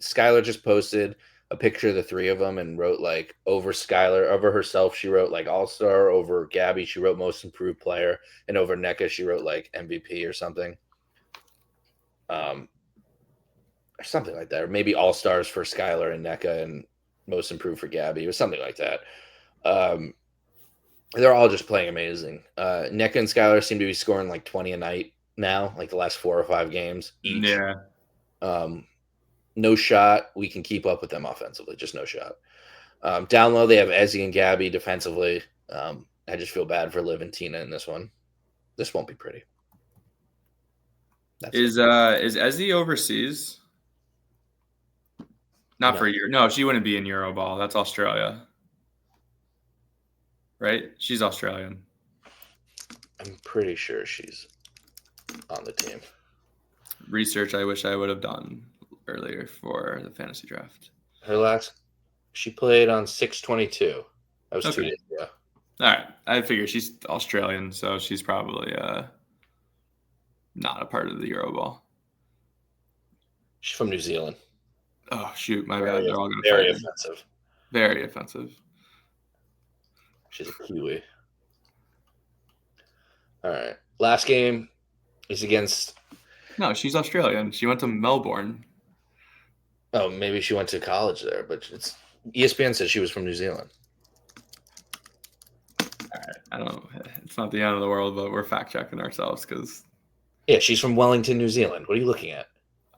Skylar just posted a picture of the three of them and wrote like over Skylar, over herself, she wrote like all-star. Over Gabby, she wrote most improved player, and over NECA, she wrote like MVP or something. Or something like that. Or maybe all-stars for Skylar and NECA and most improved for Gabby. It was something like that. They're all just playing amazing. NECA and Skylar seem to be scoring like 20 a night now, like the last 4 or 5 games each. Yeah. No shot. We can keep up with them offensively. Just no shot. Down low, they have Ezzy and Gabby defensively. I just feel bad for Liv and Tina in this one. This won't be pretty. Is Ezzy overseas? Not for Euro. No, she wouldn't be in Euroball. That's Australia. Right? She's Australian. I'm pretty sure she's on the team. Research I wish I would have done earlier for the fantasy draft. She played on 6/22. That was 2 days ago. All right. I figure she's Australian, so she's probably not a part of the Euroball. She's from New Zealand. Oh, shoot. My bad. They're all going to Very offensive. Very offensive. She's a Kiwi. All right. Last game is against... No, she's Australian. She went to Melbourne. Oh, maybe she went to college there, but ESPN said she was from New Zealand. All right. I don't know. It's not the end of the world, but we're fact-checking ourselves because... Yeah, she's from Wellington, New Zealand. What are you looking at?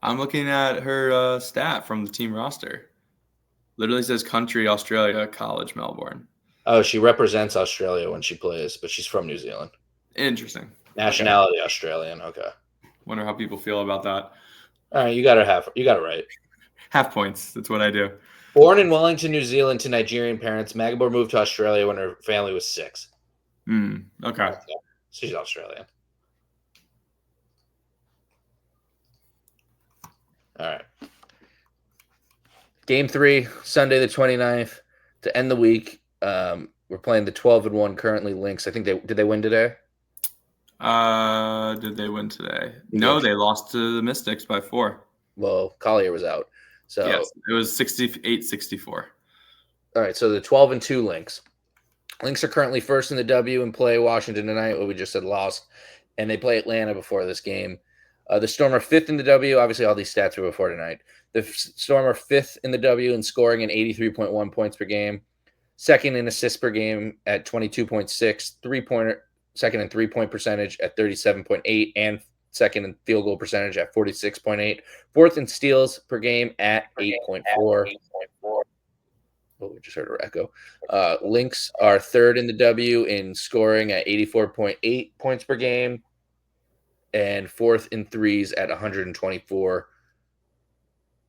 I'm looking at her stat from the team roster. Literally says country, Australia, college, Melbourne. Oh, she represents Australia when she plays, but she's from New Zealand. Interesting. Nationality Australian. Okay. Wonder how people feel about that. All right, you got it right. Half points. That's what I do. Born in Wellington, New Zealand to Nigerian parents, Magabor moved to Australia when her family was 6. Okay. She's Australian. All right. Game 3, Sunday the 29th. To end the week, we're playing the 12-1 currently Lynx. I think did they win today? Did they win today? No, they lost to the Mystics by 4. Well, Collier was out. So yes, it was 68-64. All right, so the 12-2 Lynx. Lynx are currently first in the W and play Washington tonight, what we just said lost, and they play Atlanta before this game. The Storm are 5th in the W. Obviously, all these stats were before tonight. The Storm are 5th in the W and scoring at 83.1 points per game. Second in assists per game at 22.6. Second in three-point percentage at 37.8. And second in field goal percentage at 46.8. Fourth in steals per game at 8.4. Oh, we just heard a echo. Lynx are 3rd in the W in scoring at 84.8 points per game. And 4th in threes at 124.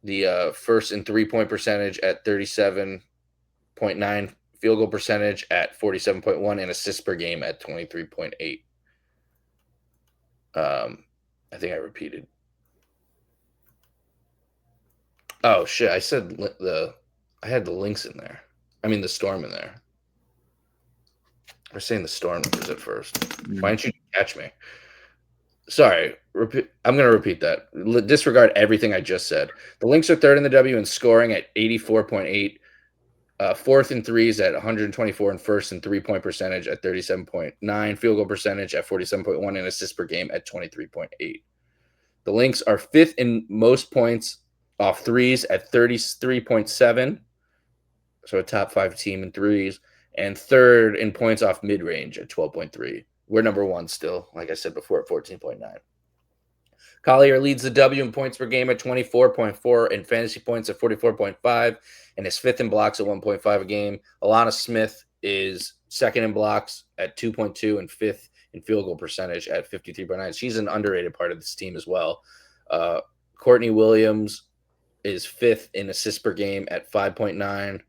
The first in three-point percentage at 37.9, field goal percentage at 47.1, and assists per game at 23.8. I think I repeated. Oh shit! I said I had the Lynx in there. I mean the Storm in there. I was saying the Storm numbers at first. Why didn't you catch me? Sorry, I'm going to repeat that. Disregard everything I just said. The Lynx are 3rd in the W in scoring at 84.8, 4th in threes at 124, and 1st in three-point percentage at 37.9, field goal percentage at 47.1, and assists per game at 23.8. The Lynx are 5th in most points off threes at 33.7, so a top 5 team in threes, and 3rd in points off mid-range at 12.3. We're number 1 still, like I said before, at 14.9. Collier leads the W in points per game at 24.4 and fantasy points at 44.5 and is 5th in blocks at 1.5 a game. Alana Smith is 2nd in blocks at 2.2 and 5th in field goal percentage at 53.9. She's an underrated part of this team as well. Courtney Williams is 5th in assists per game at 5.9.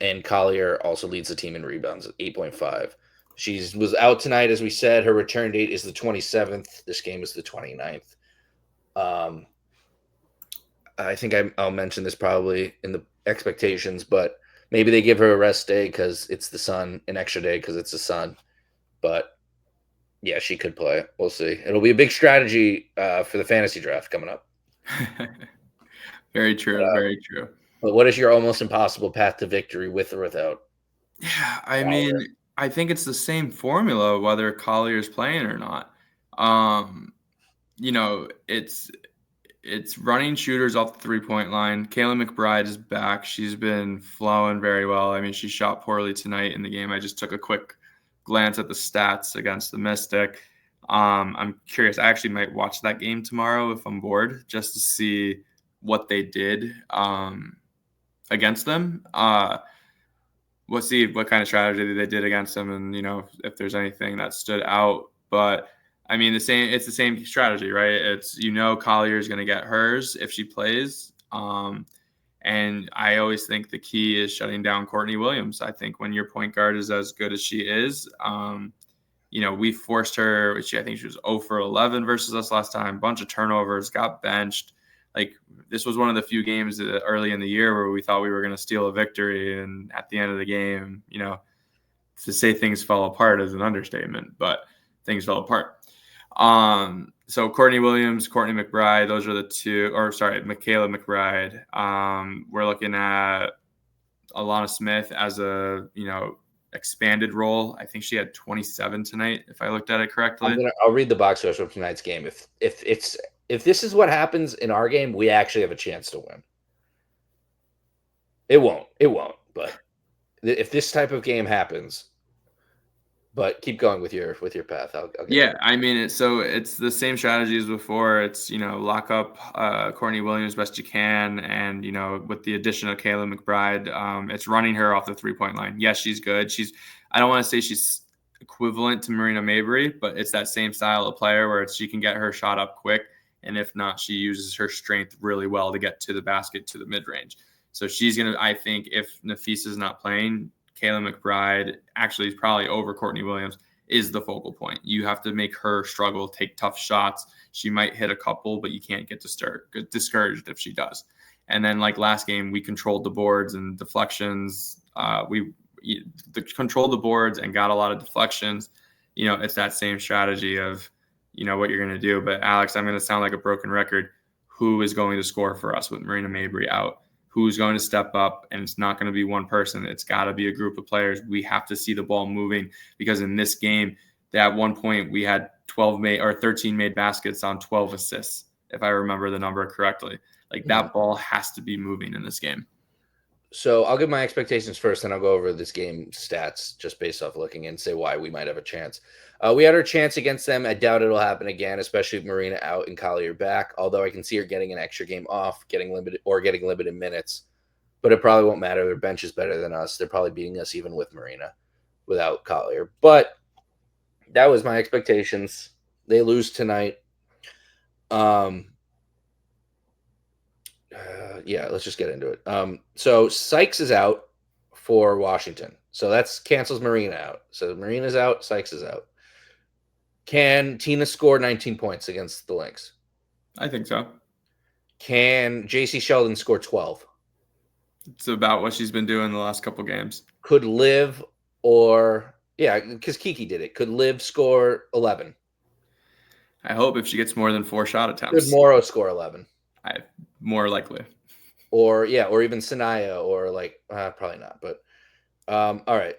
And Collier also leads the team in rebounds at 8.5. She was out tonight, as we said. Her return date is the 27th. This game is the 29th. I think I'll mention this probably in the expectations, but maybe they give her a rest day because it's the sun, an extra day because it's the sun. But, yeah, she could play. We'll see. It'll be a big strategy for the fantasy draft coming up. Very true. Very true. But what is your almost impossible path to victory with or without? Yeah, I mean, I think it's the same formula whether Collier's playing or not. It's running shooters off the 3-point line. Kayla McBride is back. She's been flowing very well. I mean, she shot poorly tonight in the game. I just took a quick glance at the stats against the Mystic. I'm curious. I actually might watch that game tomorrow if I'm bored, just to see what they did against them. We'll see what kind of strategy they did against them, and if there's anything that stood out. But I mean, it's the same strategy, right? It's Collier is going to get hers if she plays. And I always think the key is shutting down Courtney Williams. I think when your point guard is as good as she is, we forced her. I think she was 0 for 11 versus us last time. Bunch of turnovers, got benched. Like, this was one of the few games early in the year where we thought we were going to steal a victory, and at the end of the game, to say things fell apart is an understatement, but things fell apart. So Courtney Williams, Courtney McBride, those are the two, Michaela McBride. We're looking at Alana Smith as a, expanded role. I think she had 27 tonight, if I looked at it correctly. I'll read the box score from tonight's game. If this is what happens in our game, we actually have a chance to win. It won't, but if this type of game happens, but keep going with your path. I'll get I mean, it's the same strategy as before. It's, lock up Courtney Williams best you can. And, with the addition of Kayla McBride, it's running her off the 3-point line. Yes, she's good. I don't want to say she's equivalent to Marina Mabry, but it's that same style of player where she can get her shot up quick. And if not, she uses her strength really well to get to the basket, to the mid-range. So she's going to, I think, if Nafisa's not playing, Kayla McBride, actually probably over Courtney Williams, is the focal point. You have to make her struggle, take tough shots. She might hit a couple, but you can't get discouraged if she does. And then, like last game, we controlled the boards and deflections. We controlled the boards and got a lot of deflections. It's that same strategy of, what you're going to do. But Alex, I'm going to sound like a broken record. Who is going to score for us with Marina Mabry out? Who's going to step up? And it's not going to be one person. It's got to be a group of players. We have to see the ball moving, because in this game, at one point we had 13 made baskets on 12 assists, if I remember the number correctly. Like, that ball has to be moving in this game. So I'll give my expectations first, and I'll go over this game stats just based off looking and say why we might have a chance. We had our chance against them. I doubt it'll happen again, especially with Marina out and Collier back, although I can see her getting an extra game off, getting limited minutes. But it probably won't matter. Their bench is better than us. They're probably beating us even with Marina without Collier. But that was my expectations. They lose tonight. Let's just get into it. So Sykes is out for Washington. So that's cancels Marina out. So Marina's out, Sykes is out. Can Tina score 19 points against the Lynx? I think so. Can JC Sheldon score 12? It's about what she's been doing the last couple games. Could Liv because Kiki did it. Could Liv score 11? I hope if she gets more than 4 shot attempts. Could Morrow score 11? More likely. Or even Sanaya, or probably not. But all right.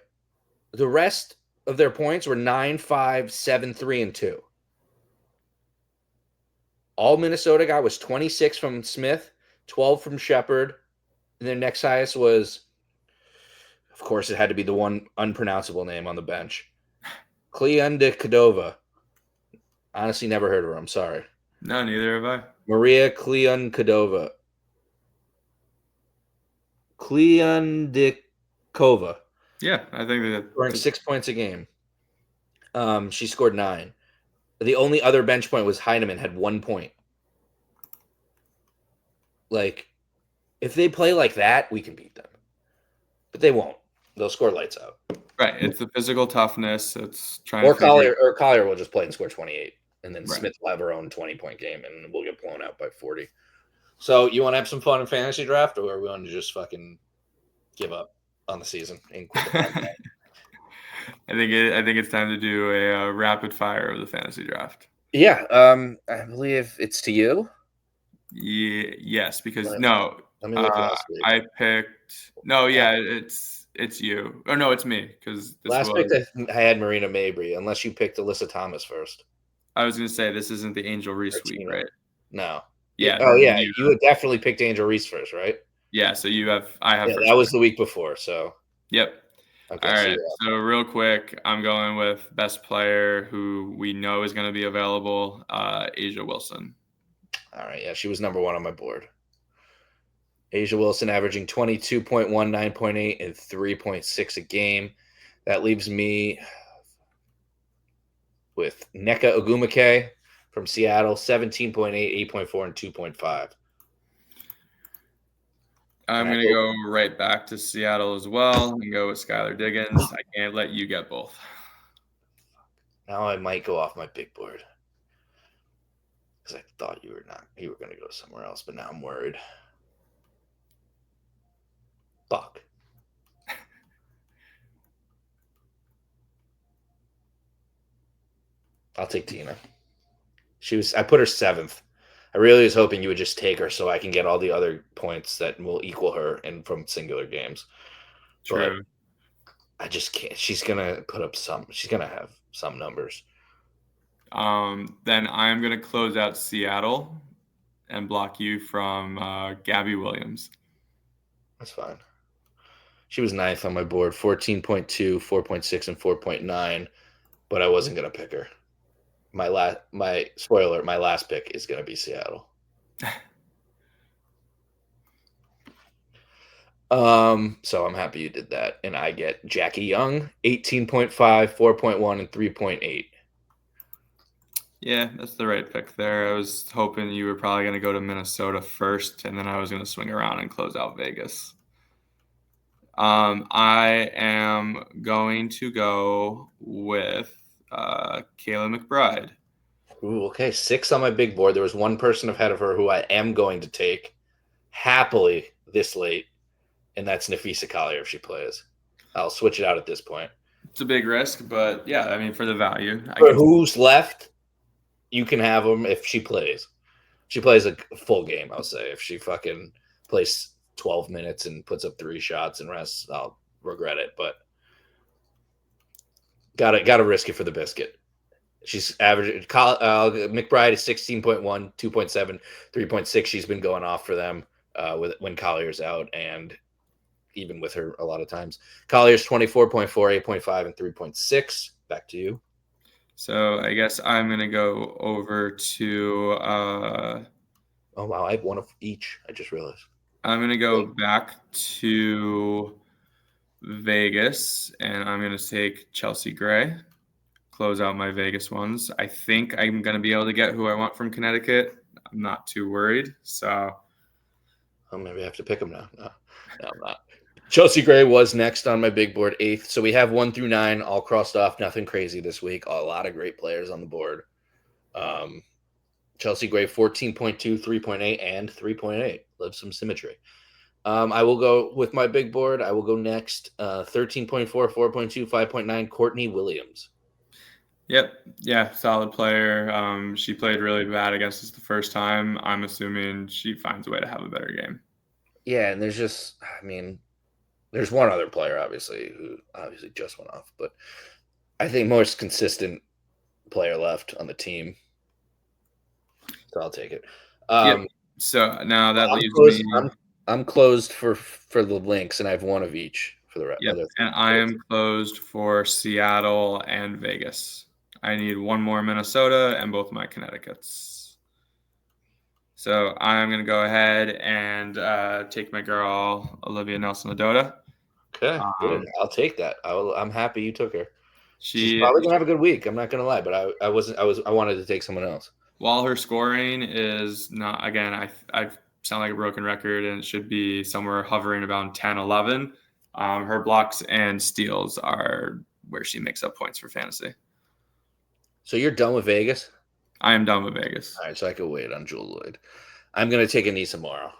The rest of their points were 9, 5, 7, 3, and 2. All Minnesota got was 26 from Smith, 12 from Shepard, and their next highest was, of course, it had to be the one unpronounceable name on the bench, Cleonda Cordova. Honestly, never heard of her. I'm sorry. No, neither have I. Maria Kleondikova. Kleondikova. Yeah, I think that scoring 6 points a game. She scored 9. The only other bench point was Heineman, had 1 point. Like, if they play like that, we can beat them. But they won't. They'll score lights out. Right. It's the physical toughness. It's trying or Collier will just play and score 28. And then Right. Smith will have her own 20-point game, and we'll get blown out by 40. So you want to have some fun in fantasy draft, or are we want to just fucking give up on the season and quit the podcast? I think it's time to do a rapid fire of the fantasy draft. Yeah, I believe it's to you. Yes, because Let no, me look last week. I picked. No, yeah, it's you. Or no, it's me because this Last pick, was. I had Marina Mabry, unless you picked Alyssa Thomas first. I was gonna say this isn't the Angel Or Reese week, Tina. right? No. Yeah, Oh, then yeah. You had definitely picked Angel Reese first, right? yeah. So you have. I have Yeah, first that was pick. the week before. So, Yep. All okay. So, right. yeah. So real quick, I'm going with best player who we know is going to be available. Asia Wilson. All right. Yeah. She was number one on my board. Asia Wilson averaging 22.1, 9.8, and 3.6 a game. That leaves me with Nneka Ogwumike from Seattle, 17.8, 8.4, and 2.5. I'm going to go right back to Seattle as well and go with Skylar Diggins. I can't let you get both. Now I might go off my big board because I thought you were going to go somewhere else, but now I'm worried. Fuck. I'll take Tina. I put her 7th. I really was hoping you would just take her so I can get all the other points that will equal her and from singular games. True. But I just can't. She's gonna have some numbers. Then I'm going to close out Seattle and block you from Gabby Williams. That's fine. She was 9th on my board, 14.2, 4.6, and 4.9, but I wasn't gonna pick her. My last pick is gonna be Seattle. So I'm happy you did that. And I get Jackie Young, 18.5, 4.1, and 3.8. Yeah, that's the right pick there. I was hoping you were probably going to go to Minnesota first, and then I was going to swing around and close out Vegas. I am going to go with Kayla McBride. Ooh, okay. 6 on my big board. There was one person ahead of her who I am going to take happily this late, and that's Nafisa Collier if she plays. I'll switch it out at this point. It's a big risk, but yeah, I mean, for the value. For who's left, you can have them if she plays. She plays a full game, I'll say. If she fucking plays 12 minutes and puts up 3 shots and rests, I'll regret it. But gotta risk it for the biscuit. She's average. McBride is 16.1, 2.7, 3.6. She's been going off for them when Collier's out, and even with her a lot of times. Collier's 24.4, 8.5, and 3.6. Back to you. So I guess I'm going to go over to. Oh, wow. I have one of each. I just realized. I'm going to go back to Vegas, and I'm going to take Chelsea Gray. Close out my Vegas ones. I think I'm going to be able to get who I want from Connecticut. I'm not too worried. So. Oh, maybe I have to pick them now. No, I'm not. Chelsea Gray was next on my big board, 8th. So we have 1 through 9 all crossed off. Nothing crazy this week. A lot of great players on the board. Chelsea Gray, 14.2, 3.8, and 3.8. Love some symmetry. I will go with my big board. I will go next. 13.4, 4.2, 5.9, Courtney Williams. Yep. Yeah, solid player. She played really bad against us the first time. I'm assuming she finds a way to have a better game. Yeah, and there's one other player, obviously, who obviously just went off. But I think most consistent player left on the team. So I'll take it. Yep. So now that leaves closed, me. I'm closed for the links, and I have one of each for the Yep. other. And I am closed for Seattle and Vegas. I need one more Minnesota and both my Connecticut's. So I'm going to go ahead and take my girl, Olivia Nelson-Ododa. Okay, good. I'll take that. I'm happy you took her. She's She probably gonna have a good week. I'm not gonna lie, but I wanted to take someone else. While her scoring is not, again, I sound like a broken record, and it should be somewhere hovering around 10, 11. Her blocks and steals are where she makes up points for fantasy. So you're done with Vegas? I am done with Vegas. All right, so I could wait on Jewel Lloyd. I'm gonna take Anissa Morrow.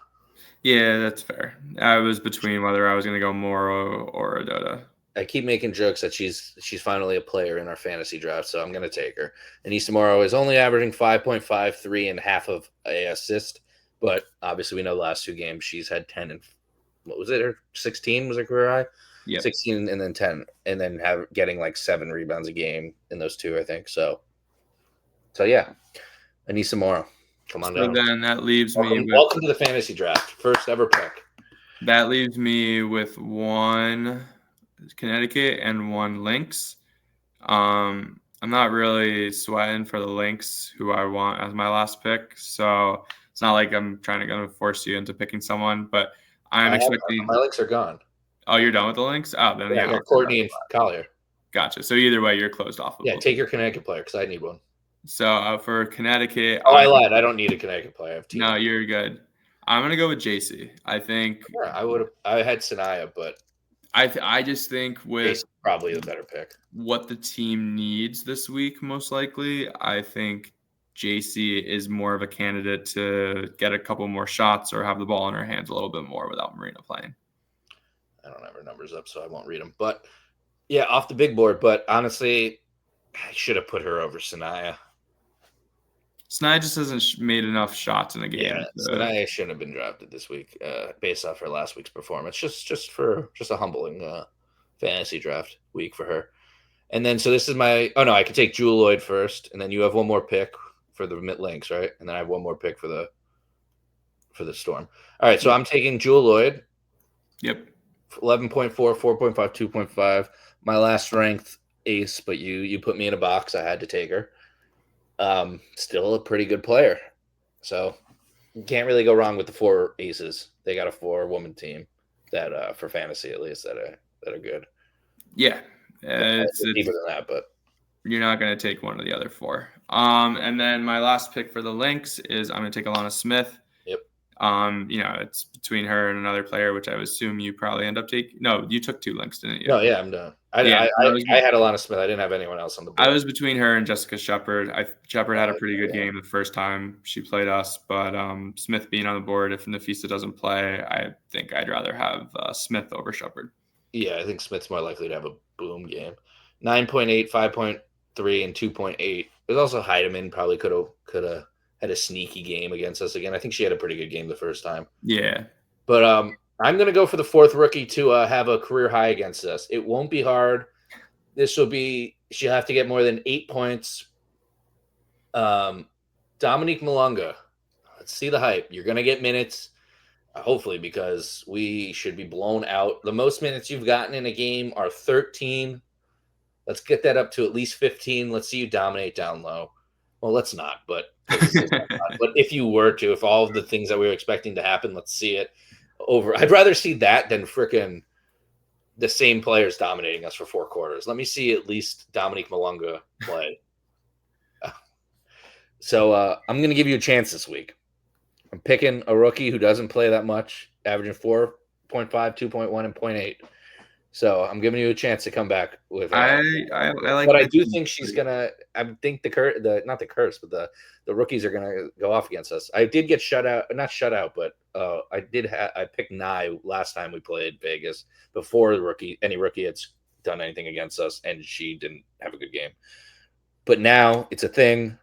Yeah, that's fair. I was between whether I was going to go Morrow or Ododa. I keep making jokes that she's finally a player in our fantasy draft, so I'm going to take her. Anissa Morrow is only averaging 5.53 and half of an assist, But obviously, we know the last 2 games she's had 10 and what was it? Or 16 was her career high. Yep. 16 and then 10, and then getting like 7 rebounds a game in those 2, I think. So yeah, Anissa Morrow, come on So down. then that leaves me Welcome to the fantasy draft, first ever pick. That leaves me with 1 Connecticut and 1 Lynx. I'm not really sweating for the Lynx, who I want as my last pick. So it's not like I'm going to force you into picking someone, but I'm expecting. My Lynx are gone. Oh, you're done with the Lynx? Oh, then I got Courtney and Collier. Gotcha. So either way, you're closed off. Yeah, take your Connecticut player because I need one. So for Connecticut, I lied. I don't need a Connecticut player. I have No, you're good. I'm gonna go with JC. I think. Yeah, I had Sanaya, but I just think with JC probably the better pick. What the team needs this week, most likely, I think JC is more of a candidate to get a couple more shots or have the ball in her hands a little bit more without Marina playing. I don't have her numbers up, so I won't read them. But yeah, off the big board. But honestly, I should have put her over Sanaya. Sanaya just hasn't made enough shots in a game. Yeah, Sanaya shouldn't have been drafted this week, based off her last week's performance. Just a humbling fantasy draft week for her. And then so this is my. Oh no, I could take Jewel Lloyd first, and then you have one more pick for the Mid Lynx, right? And then I have one more pick for the Storm. All right, so I'm taking Jewel Lloyd. Yep. 11.4, 4.5, 2.5. My last ranked ace, but you put me in a box. I had to take her. Still a pretty good player. So you can't really go wrong with the 4 aces. They got a 4-woman team that for fantasy at least that are good. Yeah. It's deeper than that, but you're not going to take one of the other 4. And then my last pick for the Lynx is I'm going to take Alana Smith. Yep. It's between her and another player, which I would assume you probably end up taking. No, you took 2 Lynx, didn't you? No, yeah, I'm done. I had Alana Smith. I didn't have anyone else on the board. I was between her and Jessica Shepard. Shepard had a pretty good game the first time she played us, but Smith being on the board, if Nafisa doesn't play, I think I'd rather have Smith over Shepard. Yeah, I think Smith's more likely to have a boom game. 9.8, 5.3, and 2.8. There's also Heidemann probably could have had a sneaky game against us again. I think she had a pretty good game the first time. Yeah. But I'm going to go for the 4th rookie to have a career high against us. It won't be hard. This will be – she'll have to get more than 8 points. Dominique Malunga. Let's see the hype. You're going to get minutes, hopefully, because we should be blown out. The most minutes you've gotten in a game are 13. Let's get that up to at least 15. Let's see you dominate down low. Well, let's not, but if you were to, if all of the things that we were expecting to happen, let's see it over. I'd rather see that than frickin' the same players dominating us for 4 quarters. Let me see at least Dominique Malunga play. So I'm going to give you a chance this week. I'm picking a rookie who doesn't play that much, averaging 4.5, 2.1, and 0.8. So I'm giving you a chance to come back with. I like, but I do think she's gonna. I think not the curse, but the rookies are gonna go off against us. I did get not shut out, but I picked Nye last time we played Vegas before any rookie had done anything against us, and she didn't have a good game. But now it's a thing,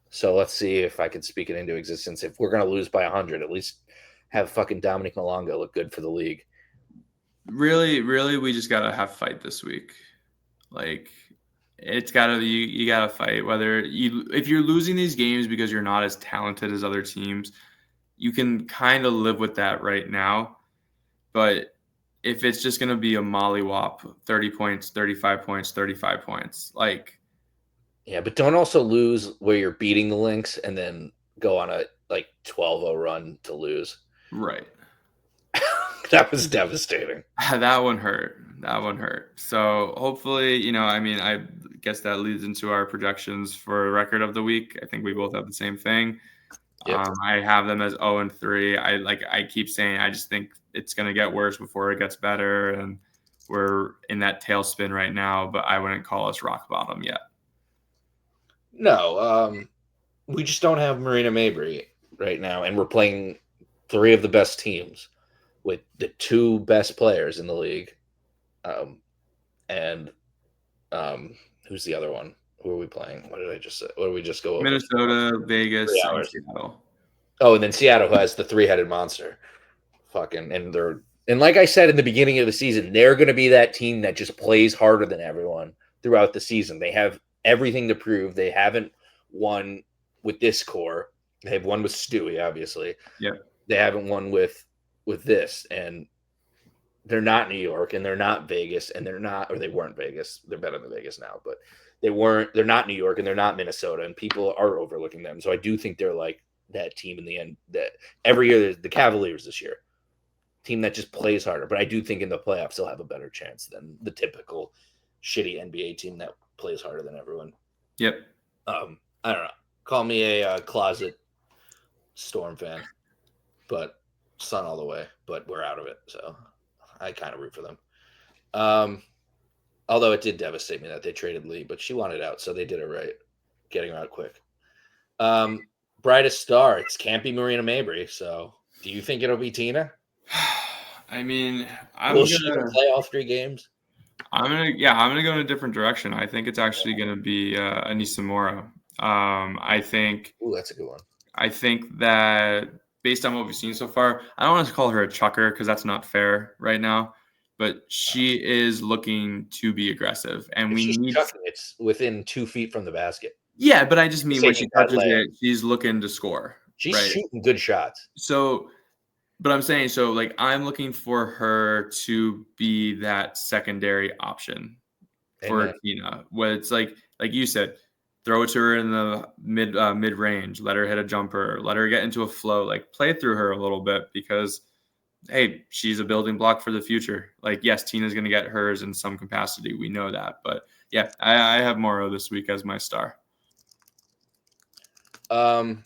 so let's see if I can speak it into existence. If we're gonna lose by 100, at least have fucking Dominique Malonga look good for the league. Really, we just gotta have fight this week. Like, it's gotta you gotta fight. If you're losing these games because you're not as talented as other teams, you can kind of live with that right now. But if it's just gonna be a mollywop, 30 points, 35 points, 35 points, like. Yeah, but don't also lose where you're beating the Lynx and then go on a 12-0 run to lose. Right. That was devastating. That one hurt. So hopefully, I guess that leads into our projections for record of the week. I think we both have the same thing. Yep. I have them as 0-3. I keep saying, I just think it's going to get worse before it gets better. And we're in that tailspin right now, but I wouldn't call us rock bottom yet. No, we just don't have Marina Mabry right now. And we're playing 3 of the best teams with the 2 best players in the league. Who's the other one? Who are we playing? What did I just say? What did we just go over? Minnesota, Vegas, and Seattle. Oh, and then Seattle has the three-headed monster. And like I said in the beginning of the season, they're going to be that team that just plays harder than everyone throughout the season. They have everything to prove. They haven't won with this core. They've won with Stewie, obviously. Yeah. They haven't won with this, and they're not New York, and they're not Vegas, and they weren't Vegas. They're better than Vegas now, but they're not New York, and they're not Minnesota, and people are overlooking them. So I do think they're like that team in the end. That every year, the Cavaliers this year, team that just plays harder. But I do think in the playoffs they'll have a better chance than the typical shitty NBA team that plays harder than everyone. Yep. I don't know. Call me a closet Storm fan, but Sun all the way. But we're out of it, so I kind of root for them. Although it did devastate me that they traded Lee, but she wanted out, so they did it right, getting her out quick. Brightest star, it can't be Marina Mabry. So, do you think it'll be Tina? I mean, Will she play all 3 games? I'm gonna go in a different direction. I think it's actually gonna be Anissa Mora. I think. Ooh, that's a good one. I think that based on what we've seen so far, I don't want to call her a chucker because that's not fair right now. But she is looking to be aggressive, and we need. Chucking, it's within 2 feet from the basket. Yeah, but I just mean when she touches it, she's looking to score. She's shooting good shots. So, but I'm saying so. Like I'm looking for her to be that secondary option for Tina. Where it's like you said, throw it to her in the mid range, let her hit a jumper, let her get into a flow, like play through her a little bit because. Hey, she's a building block for the future. Like, yes, Tina's going to get hers in some capacity. We know that. But, yeah, I have Morrow this week as my star. We're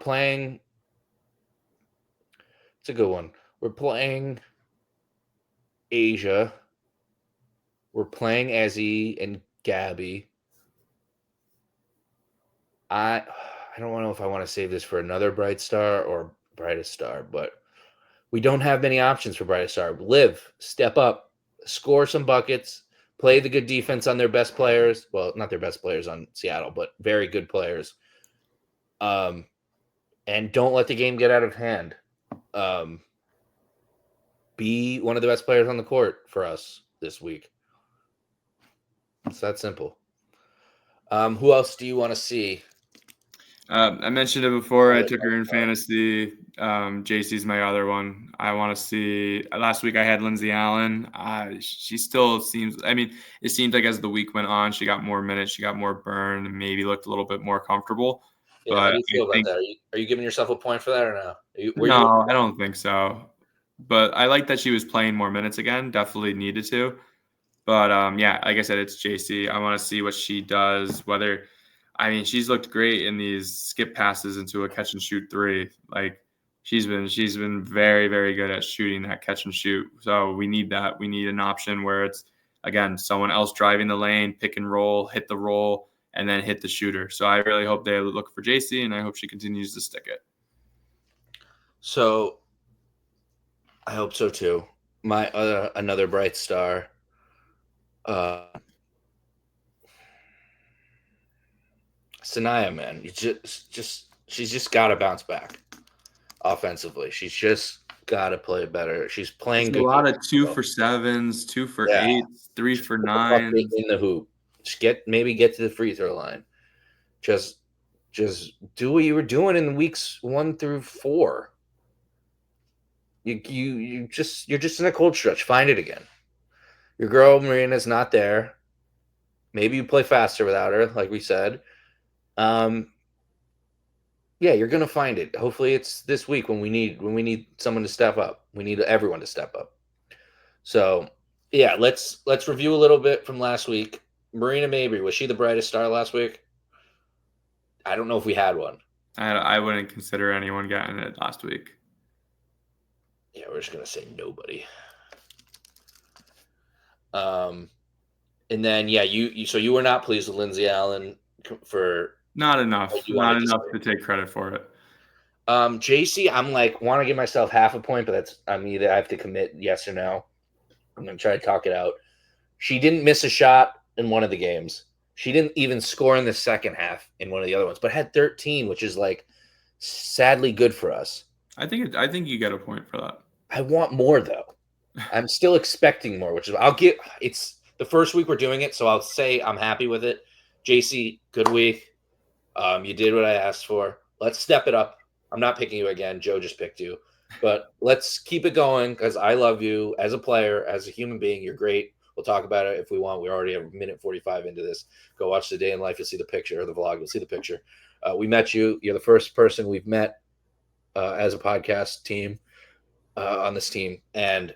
playing. It's a good one. We're playing Asia. We're playing Ezzy and Gabby. I don't know if I want to save this for another bright star or brightest star, but we don't have many options for brightest star. Liv, step up, score some buckets, play the good defense on their best players. Well, not their best players on Seattle, but very good players. And don't let the game get out of hand. Be one of the best players on the court for us this week. It's that simple. Who else do you want to see? I mentioned it before. I took her in fantasy. JC's my other one. I want to see. Last week I had Lindsay Allen. She still seems. I mean, it seemed like as the week went on, she got more minutes, she got more burn, and maybe looked a little bit more comfortable. Yeah, how do you feel about that? Are you giving yourself a point for that or no? No, I don't think so. But I like that she was playing more minutes again. Definitely needed to. But yeah, like I said, it's JC. I want to see what she does. She's looked great in these skip passes into a catch and shoot 3. Like she's been very, very good at shooting that catch and shoot. So we need that. We need an option where it's again someone else driving the lane, pick and roll, hit the roll, and then hit the shooter. So I really hope they look for JC, and I hope she continues to stick it. So I hope so too. My another bright star. Sanaya, man, she's just got to bounce back offensively. She's just got to play better. She's playing good. A lot of 2 for 7s, 2 for 8s, 3 for 9s in the hoop. Just get to the free throw line. Just do what you were doing in weeks 1 through 4. You're just in a cold stretch. Find it again. Your girl Marina's not there. Maybe you play faster without her, like we said. Yeah, you're gonna find it. Hopefully, it's this week when we need someone to step up. We need everyone to step up. So, yeah, let's review a little bit from last week. Marina Mabry, was she the brightest star last week? I don't know if we had one. I wouldn't consider anyone getting it last week. Yeah, we're just gonna say nobody. And then you were not pleased with Lindsay Allen for not enough to take credit for it. JC, I'm like want to give myself half a point, but I'm either I have to commit yes or no. I'm gonna try to talk it out. She didn't miss a shot in one of the games. She didn't even score in the second half in one of the other ones, but had 13, which is like sadly good for us. I think you get a point for that. I want more though. I'm still expecting more, which is it's the first week we're doing it, so I'll say I'm happy with it. JC, good week. You did what I asked for. Let's step it up. I'm not picking you again. Joe just picked you. But let's keep it going because I love you as a player, as a human being. You're great. We'll talk about it if we want. We already have a minute 45 into this. Go watch the day in life. You'll see the picture, or the vlog. You'll see the picture. We met you. You're the first person we've met as a podcast team on this team. And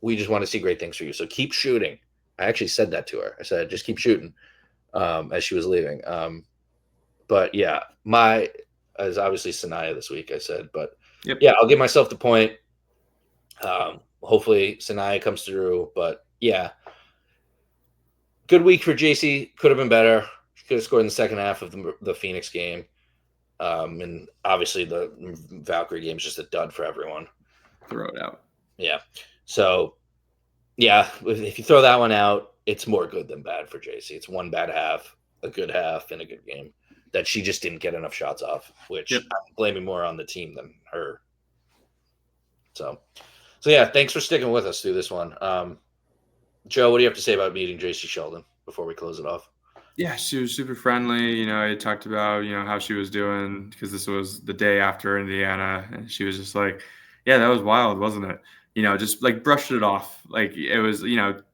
we just want to see great things for you. So keep shooting. I actually said that to her. I said, just keep shooting as she was leaving. But yeah, as obviously Sanaya this week, I said, but yeah, I'll give myself the point. Hopefully Sanaya comes through, but yeah, good week for JC. Could have been better. She could have scored in the second half of the Phoenix game. And obviously the Valkyrie game is just a dud for everyone. Throw it out. Yeah. So yeah, if you throw that one out, it's more good than bad for JC. It's one bad half, a good half, and a good game that she just didn't get enough shots off, which I'm blaming more on the team than her. So yeah, thanks for sticking with us through this one. Joe, what do you have to say about meeting JC Sheldon before we close it off? Yeah, she was super friendly. I talked about, how she was doing because this was the day after Indiana. And she was just like, yeah, that was wild, wasn't it? Just like brushed it off. Like it was,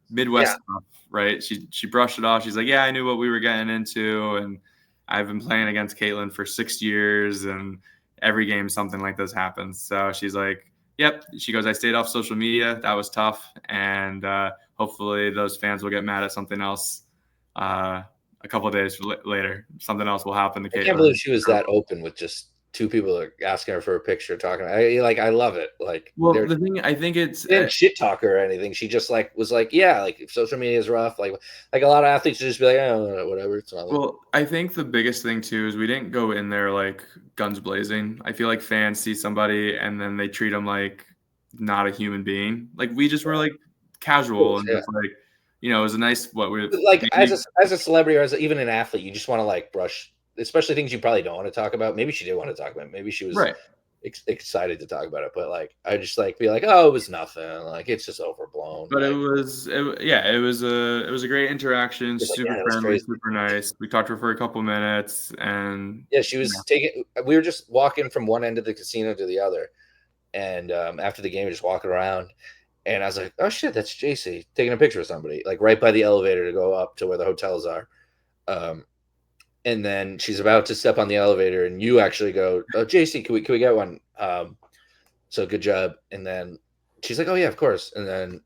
Midwest stuff, right? She brushed it off. She's like, yeah, I knew what we were getting into. And I've been playing against Caitlin for 6 years. And every game, something like this happens. So she's like, yep. She goes, I stayed off social media. That was tough. And hopefully those fans will get mad at something else. A couple of days later, something else will happen to Caitlin. I can't believe she was that open with just two people asking her for a picture, talking. I love it. Like, well, the thing, I think it's didn't shit talk her or anything. She just was like, yeah, like if social media is rough, like a lot of athletes would just be like, oh, whatever. It's not. Well, I think the biggest thing too is we didn't go in there like guns blazing. I feel like fans see somebody and then they treat them like not a human being. Like we just were like casual and just like. It was a nice as a celebrity or as even an athlete, you just want to like brush, especially things you probably don't want to talk about. Maybe she did want to talk about it. Maybe she was excited to talk about it, but like I just be like, oh, it was nothing. Like it's just overblown. But it was a great interaction. Super friendly, super nice. We talked to her for a couple minutes, and yeah, she was we were just walking from one end of the casino to the other, and after the game, just walking around. And I was like, oh, shit, that's JC taking a picture of somebody, like right by the elevator to go up to where the hotels are. And then she's about to step on the elevator, and you actually go, oh, JC, can we get one? So good job. And then she's like, oh, yeah, of course. And then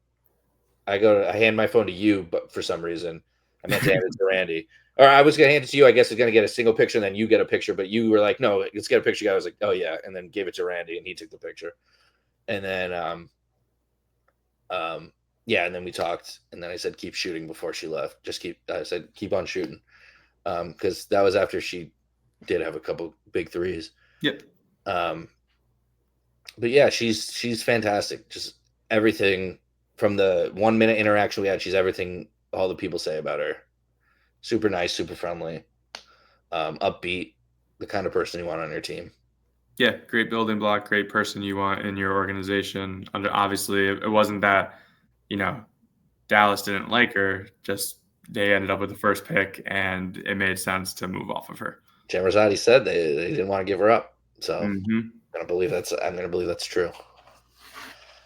I hand my phone to you, but for some reason, I meant to hand it to Randy. Or I was going to hand it to you. I guess it's going to get a single picture, and then you get a picture. But you were like, no, let's get a picture. I was like, oh, yeah. And then gave it to Randy, and he took the picture. And then yeah, and then we talked, and then I said keep shooting before she left. I said keep on shooting, because that was after she did have a couple big threes. Yep. But yeah, she's fantastic. Just everything from the 1 minute interaction we had. She's everything all the people say about her. Super nice, super friendly, upbeat, the kind of person you want on your team. Yeah, great building block, great person you want in your organization. Obviously, it wasn't that, Dallas didn't like her. Just they ended up with the first pick, and it made sense to move off of her. Jim Rosati said they didn't want to give her up, so I'm gonna believe that's true.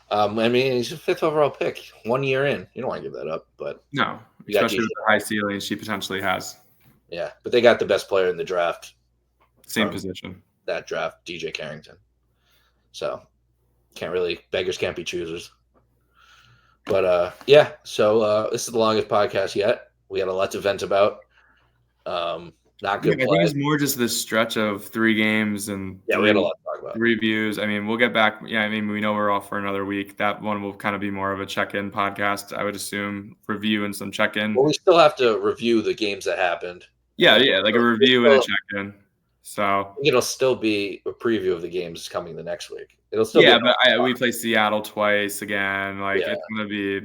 I mean, he's a 5th overall pick, 1 year in. You don't want to give that up, but no, especially with the high ceiling she potentially has. Yeah, but they got the best player in the draft. Same position. That draft, DJ Carrington. So beggars can't be choosers. But yeah, so this is the longest podcast yet. We had a lot to vent about. Not good. I think it's more just this stretch of 3 games and we had a lot to talk about. Reviews. I mean, we'll get back. Yeah, I mean, we know we're off for another week. That one will kind of be more of a check-in podcast, I would assume. Review and some check-in. Well, we still have to review the games that happened. Yeah, like a review and a check-in. So it'll still be a preview of the games coming the next week. It'll still but we play Seattle twice again. Like it's gonna be.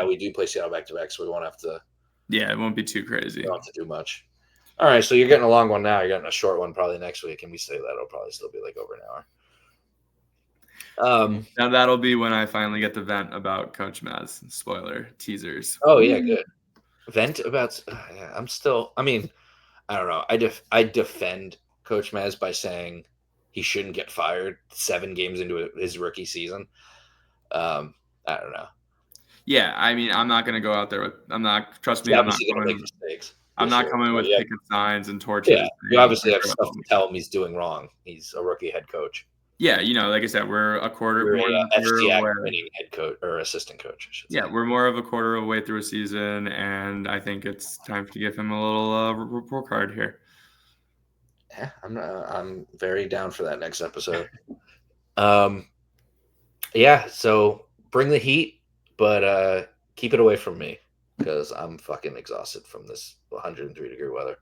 We do play Seattle back to back, so we won't have to. Yeah, it won't be too crazy. You don't have to do much. All right, so you're getting a long one now. You're getting a short one probably next week, and we say that it'll probably still be like over an hour. Now that'll be when I finally get to vent about Coach Maz. Spoiler teasers. Oh yeah, good. Vent about. Yeah, I'm still. I mean, I don't know. I defend Coach Maz by saying he shouldn't get fired 7 games into his rookie season. I don't know. Yeah, I mean, I'm not gonna go out there with. Trust me. He's I'm not obviously going to coming. make mistakes. I'm not coming with picket signs and torches. Yeah, you obviously have stuff to tell him he's doing wrong. He's a rookie head coach. Yeah, like I said, we're a quarter. You're more a than a quarter FCX away. winning head coach or assistant coach. I should say. Yeah, we're more of a quarter of a way through a season, and I think it's time to give him a little report card here. Yeah, I'm very down for that next episode. Yeah, so bring the heat, but keep it away from me because I'm fucking exhausted from this 103-degree weather.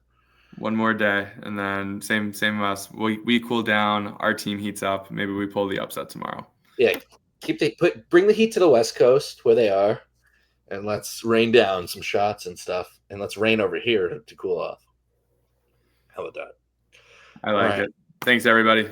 One more day, and then same us. We cool down. Our team heats up. Maybe we pull the upset tomorrow. Yeah, bring the heat to the West Coast where they are, and let's rain down some shots and stuff, and let's rain over here to cool off. How about that? I like it. Thanks, everybody.